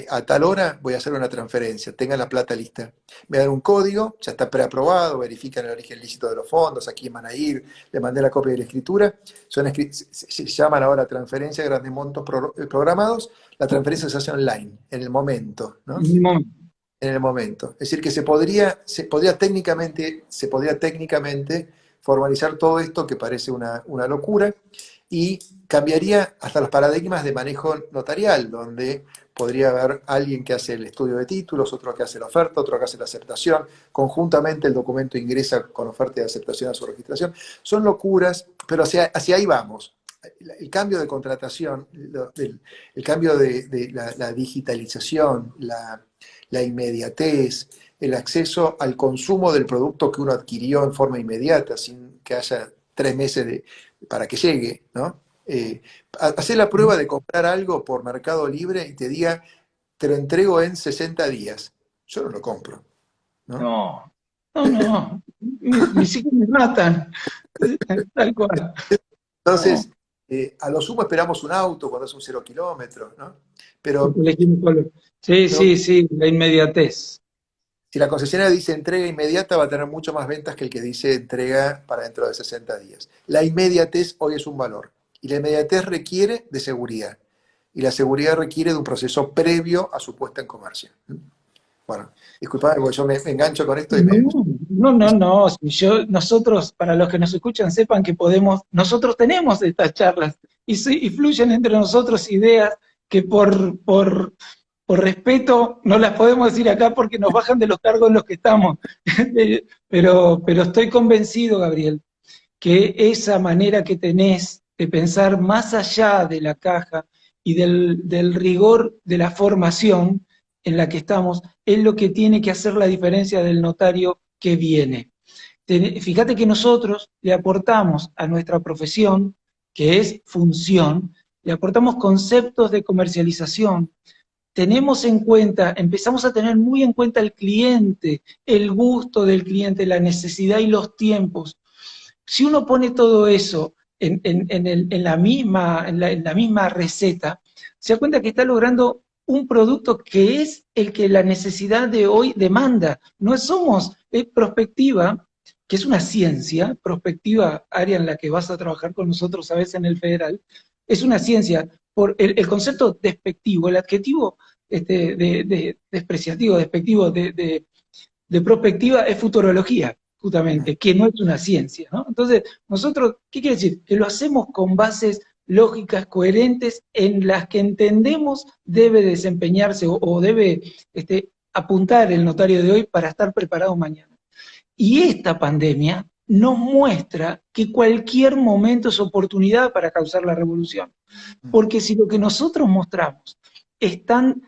a tal hora voy a hacer una transferencia, tengan la plata lista. Me dan un código, ya está preaprobado, verifican el origen lícito de los fondos, a quién van a ir, le mandé la copia de la escritura, se llaman ahora transferencias de grandes montos programados, la transferencia se hace online, en el momento, ¿no? En el momento. Es decir, que se podría técnicamente formalizar todo esto que parece una locura y cambiaría hasta los paradigmas de manejo notarial, donde podría haber alguien que hace el estudio de títulos, otro que hace la oferta, otro que hace la aceptación, conjuntamente el documento ingresa con oferta de aceptación a su registración. Son locuras, pero hacia ahí vamos. El cambio de contratación, el cambio de la digitalización, la inmediatez, el acceso al consumo del producto que uno adquirió en forma inmediata, sin que haya 3 meses para que llegue, ¿no? Hacer la prueba de comprar algo por Mercado Libre y te diga, te lo entrego en 60 días. Yo no lo compro, ¿no?
No. Mis hijos me matan. Tal cual.
Entonces, a lo sumo esperamos un auto cuando es un 0 kilómetros, ¿no? Pero
Sí, la inmediatez.
si la concesionaria dice entrega inmediata, va a tener mucho más ventas que el que dice entrega para dentro de 60 días. La inmediatez hoy es un valor. Y la inmediatez requiere de seguridad. Y la seguridad requiere de un proceso previo a su puesta en comercio. Bueno, disculpame porque yo me engancho con esto y me...
No. Nosotros, para los que nos escuchan, sepan que nosotros tenemos estas charlas y fluyen entre nosotros ideas que por respeto no las podemos decir acá porque nos bajan de los cargos en los que estamos. Pero estoy convencido, Gabriel, que esa manera que tenés de pensar más allá de la caja y del rigor de la formación en la que estamos, es lo que tiene que hacer la diferencia del notario que viene. Fíjate que nosotros le aportamos a nuestra profesión, que es función, le aportamos conceptos de comercialización, tenemos en cuenta, empezamos a tener muy en cuenta el cliente, el gusto del cliente, la necesidad y los tiempos. Si uno pone todo eso en la misma receta, se da cuenta que está logrando un producto que es el que la necesidad de hoy demanda. No somos prospectiva, que es una ciencia, prospectiva, área en la que vas a trabajar con nosotros a veces en el Federal, es una ciencia. Por el concepto despectivo, el adjetivo despreciativo, despectivo de prospectiva es futurología, justamente, que no es una ciencia, ¿no? Entonces, nosotros, ¿qué quiere decir? Que lo hacemos con bases lógicas, coherentes, en las que entendemos debe desempeñarse o debe apuntar el notario de hoy para estar preparado mañana. Y esta pandemia nos muestra que cualquier momento es oportunidad para causar la revolución. Porque si lo que nosotros mostramos es tan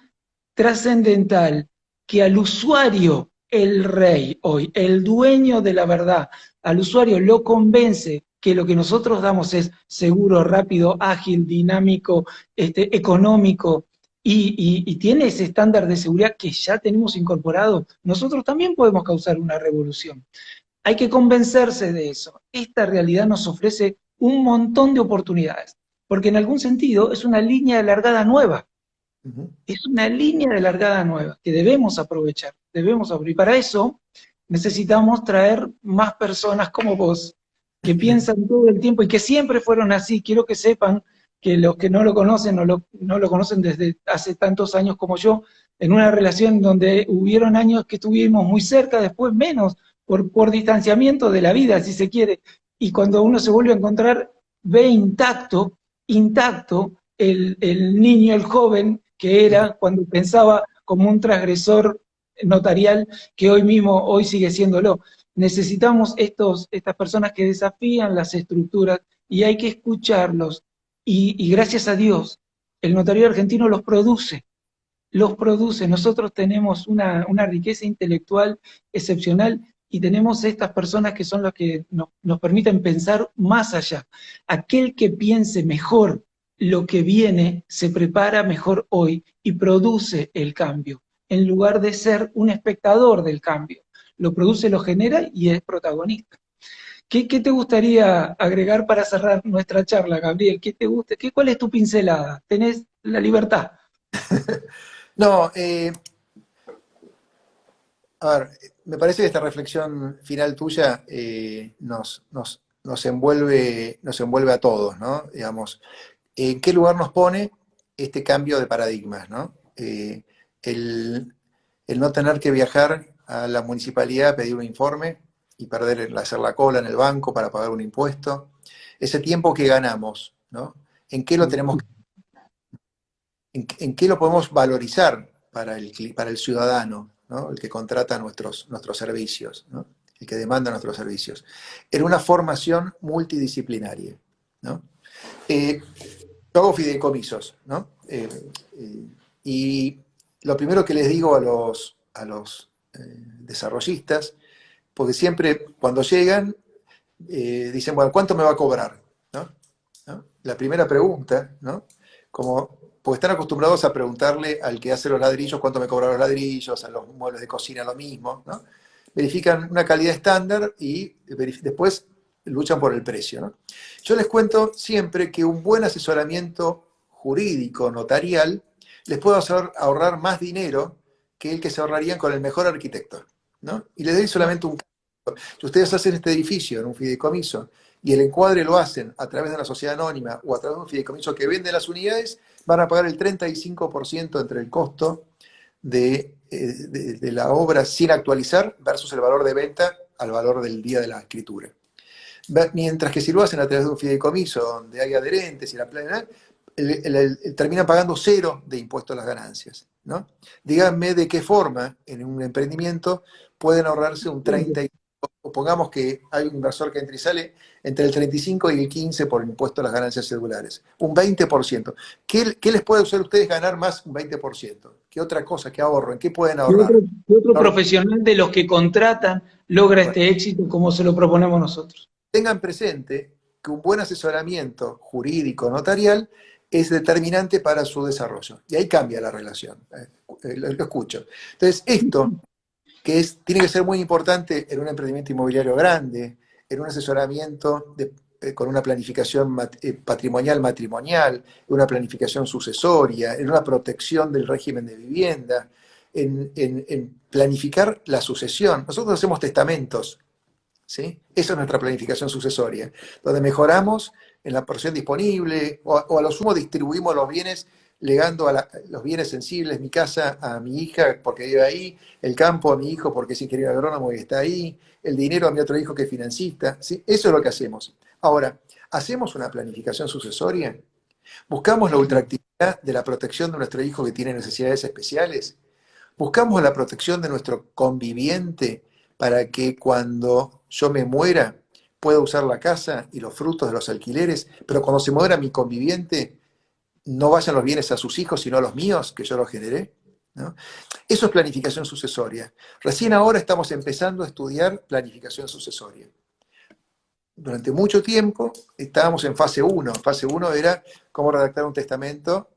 trascendental que al usuario, el rey hoy, el dueño de la verdad, al usuario lo convence que lo que nosotros damos es seguro, rápido, ágil, dinámico, económico, y tiene ese estándar de seguridad que ya tenemos incorporado, nosotros también podemos causar una revolución. Hay que convencerse de eso. Esta realidad nos ofrece un montón de oportunidades, porque en algún sentido es una línea de largada nueva. Es una línea de largada nueva que debemos aprovechar, y para eso necesitamos traer más personas como vos, que piensan todo el tiempo y que siempre fueron así. Quiero que sepan que los que no lo conocen, no lo conocen desde hace tantos años como yo, en una relación donde hubieron años que estuvimos muy cerca, después menos, por distanciamiento de la vida, si se quiere, y cuando uno se vuelve a encontrar, ve intacto el niño, el joven que era cuando pensaba como un transgresor notarial que hoy mismo, hoy sigue siéndolo. Necesitamos estas personas que desafían las estructuras y hay que escucharlos. Y gracias a Dios, el notario argentino los produce, los produce. Nosotros tenemos una riqueza intelectual excepcional y tenemos estas personas que son las que nos permiten pensar más allá. Aquel que piense mejor lo que viene, se prepara mejor hoy y produce el cambio, en lugar de ser un espectador del cambio. Lo produce, lo genera y es protagonista. ¿Qué te gustaría agregar para cerrar nuestra charla, Gabriel? ¿Qué te gusta? ¿Cuál es tu pincelada? Tenés la libertad.
No, a ver, me parece que esta reflexión final tuya nos envuelve a todos, ¿no? Digamos, ¿en qué lugar nos pone este cambio de paradigmas, ¿no? El, el no tener que viajar a la municipalidad a pedir un informe y hacer la cola en el banco para pagar un impuesto. Ese tiempo que ganamos, ¿no? ¿En qué lo tenemos en qué lo podemos valorizar para el ciudadano, ¿no? El que contrata nuestros servicios, ¿no? El que demanda nuestros servicios? En una formación multidisciplinaria, ¿no? Yo hago fideicomisos, ¿no? Y lo primero que les digo a los desarrollistas, porque siempre cuando llegan, dicen, bueno, ¿cuánto me va a cobrar? ¿No? ¿No? La primera pregunta, ¿no? Porque están acostumbrados a preguntarle al que hace los ladrillos cuánto me cobran los ladrillos, a los muebles de cocina lo mismo, ¿no? Verifican una calidad estándar y después luchan por el precio, ¿no? Yo les cuento siempre que un buen asesoramiento jurídico, notarial, les puede ahorrar más dinero que el que se ahorrarían con el mejor arquitecto, ¿no? Y les doy solamente un caso. Si ustedes hacen este edificio en un fideicomiso y el encuadre lo hacen a través de una sociedad anónima o a través de un fideicomiso que vende las unidades, van a pagar el 35% entre el costo de la obra sin actualizar versus el valor de venta al valor del día de la escritura. Mientras que si lo hacen a través de un fideicomiso donde hay adherentes y la plena, terminan pagando cero de impuesto a las ganancias, ¿no? Díganme de qué forma en un emprendimiento pueden ahorrarse un 30%, o pongamos que hay un inversor que entra y sale entre el 35 y el 15 por impuesto a las ganancias cedulares. Un 20%. ¿Qué les puede hacer a ustedes ganar más un 20%? ¿Qué otra cosa? ¿Qué ahorro? ¿En qué pueden ahorrar?
¿Qué otro profesional de los que contratan logra este éxito como se lo proponemos nosotros?
Tengan presente que un buen asesoramiento jurídico notarial es determinante para su desarrollo. Y ahí cambia la relación. Lo escucho. Entonces, esto, tiene que ser muy importante en un emprendimiento inmobiliario grande, en un asesoramiento con una planificación patrimonial, una planificación sucesoria, en una protección del régimen de vivienda, en planificar la sucesión. Nosotros hacemos testamentos. ¿Sí? Esa es nuestra planificación sucesoria, donde mejoramos en la porción disponible o a lo sumo distribuimos los bienes legando los bienes sensibles, mi casa a mi hija porque vive ahí, el campo a mi hijo porque es ingeniero agrónomo y está ahí, el dinero a mi otro hijo que es financista. ¿Sí? Eso es lo que hacemos. Ahora, ¿hacemos una planificación sucesoria? ¿Buscamos la ultraactividad de la protección de nuestro hijo que tiene necesidades especiales? ¿Buscamos la protección de nuestro conviviente para que cuando yo me muera pueda usar la casa y los frutos de los alquileres, pero cuando se muera mi conviviente no vayan los bienes a sus hijos, sino a los míos, que yo los generé? ¿No? Eso es planificación sucesoria. Recién ahora estamos empezando a estudiar planificación sucesoria. Durante mucho tiempo estábamos en fase 1. Fase 1 era cómo redactar un testamento.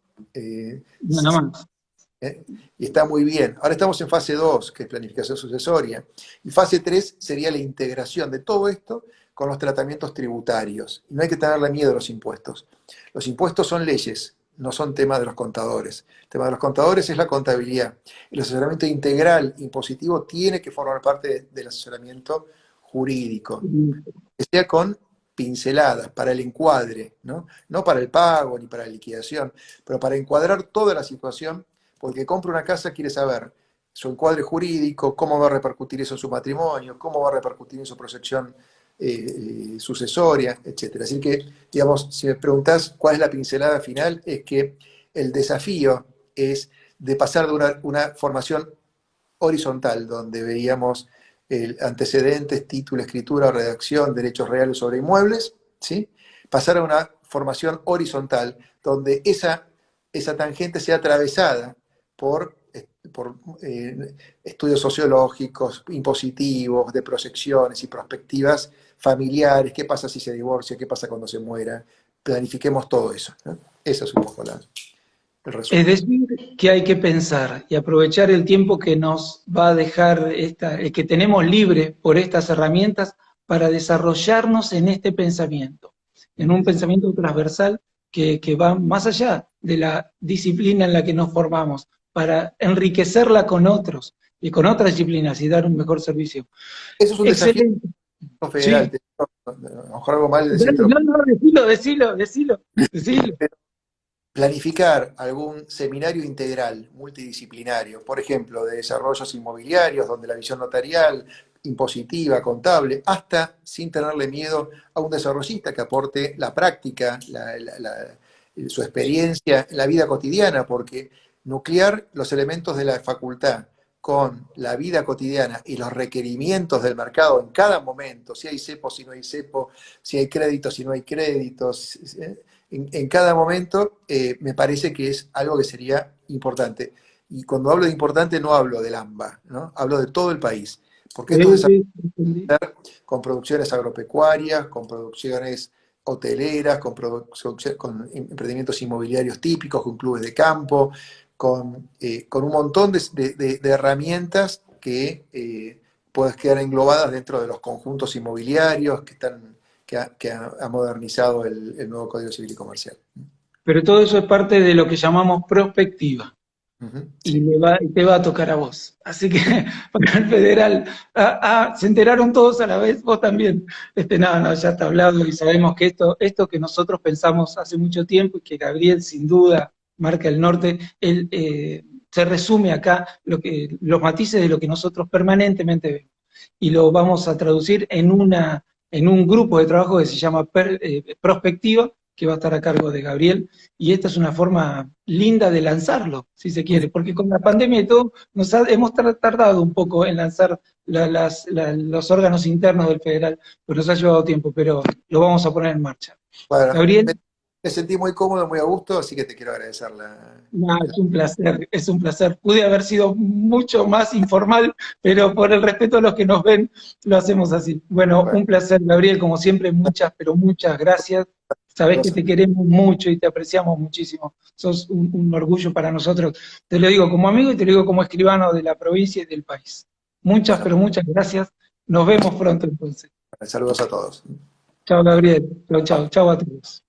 Nada más.
Y está muy bien. Ahora estamos en fase 2, que es planificación sucesoria. Y fase 3 sería la integración de todo esto con los tratamientos tributarios. Y no hay que tenerle miedo a los impuestos. Los impuestos son leyes, no son tema de los contadores. El tema de los contadores es la contabilidad. El asesoramiento integral impositivo tiene que formar parte del asesoramiento jurídico, que sea con pinceladas para el encuadre, ¿no? No para el pago ni para la liquidación, pero para encuadrar toda la situación, porque compra una casa quiere saber su encuadre jurídico, cómo va a repercutir eso en su matrimonio, cómo va a repercutir en su proyección sucesoria, etc. Así que, digamos, si me preguntás cuál es la pincelada final, es que el desafío es de pasar de una formación horizontal, donde veíamos antecedentes, título, escritura, redacción, derechos reales sobre inmuebles, ¿sí? Pasar a una formación horizontal, donde esa tangente sea atravesada por estudios sociológicos, impositivos, de proyecciones y perspectivas familiares, qué pasa si se divorcia, qué pasa cuando se muera, planifiquemos todo eso, ¿no? Eso es un poco el
Es
resumen.
decir, que hay que pensar y aprovechar el tiempo que nos va a dejar, que tenemos libre por estas herramientas para desarrollarnos en este pensamiento, en un pensamiento transversal que va más allá de la disciplina en la que nos formamos, para enriquecerla con otros y con otras disciplinas y dar un mejor servicio.
Eso es un desafío
Excelente,
federal,
sí.
a lo mejor algo mal
Dale,
decirlo,
no, no, decilo.
planificar algún seminario integral, multidisciplinario, por ejemplo, de desarrollos inmobiliarios, donde la visión notarial, impositiva, contable, hasta sin tenerle miedo a un desarrollista que aporte la práctica, su experiencia en la vida cotidiana, porque nuclear los elementos de la facultad con la vida cotidiana y los requerimientos del mercado en cada momento, si hay cepo, si no hay cepo, si hay créditos, si no hay créditos, en cada momento, me parece que es algo que sería importante. Y cuando hablo de importante no hablo del AMBA, ¿no? Hablo de todo el país, porque estos
Sí,
desarrollos
sí, entendí.
con producciones agropecuarias, con producciones hoteleras, con emprendimientos inmobiliarios típicos, con clubes de campo, con un montón de herramientas que pueden quedar englobadas dentro de los conjuntos inmobiliarios que ha modernizado el nuevo Código Civil y Comercial.
Pero todo eso es parte de lo que llamamos prospectiva.
Ujú,
Y
sí.
te va a tocar a vos. Así que para el federal, se enteraron todos a la vez, vos también. No, no, ya está hablado y sabemos que esto que nosotros pensamos hace mucho tiempo y que Gabriel sin duda marca el norte, él, se resume acá los matices de lo que nosotros permanentemente vemos. Y lo vamos a traducir en un grupo de trabajo que se llama Prospectiva, que va a estar a cargo de Gabriel, y esta es una forma linda de lanzarlo, si se quiere, porque con la pandemia y todo, hemos tardado un poco en lanzar los órganos internos del federal, pues nos ha llevado tiempo, pero lo vamos a poner en marcha.
Bueno,
Gabriel,
me sentí muy cómodo, muy a gusto, así que te quiero agradecer
no, es un placer, es un placer. Pude haber sido mucho más informal, pero por el respeto a los que nos ven, lo hacemos así. Bueno,
bueno,
un placer, Gabriel, como siempre, muchas, pero muchas gracias. Sabés que
Rosa.
te queremos mucho y te apreciamos muchísimo. Sos un orgullo para nosotros. Te lo digo como amigo y te lo digo como escribano de la provincia y del país. Muchas,
Bueno,
pero muchas gracias. Nos vemos pronto entonces.
saludos a todos.
Chao, Gabriel. Chao, chao. Chao a todos.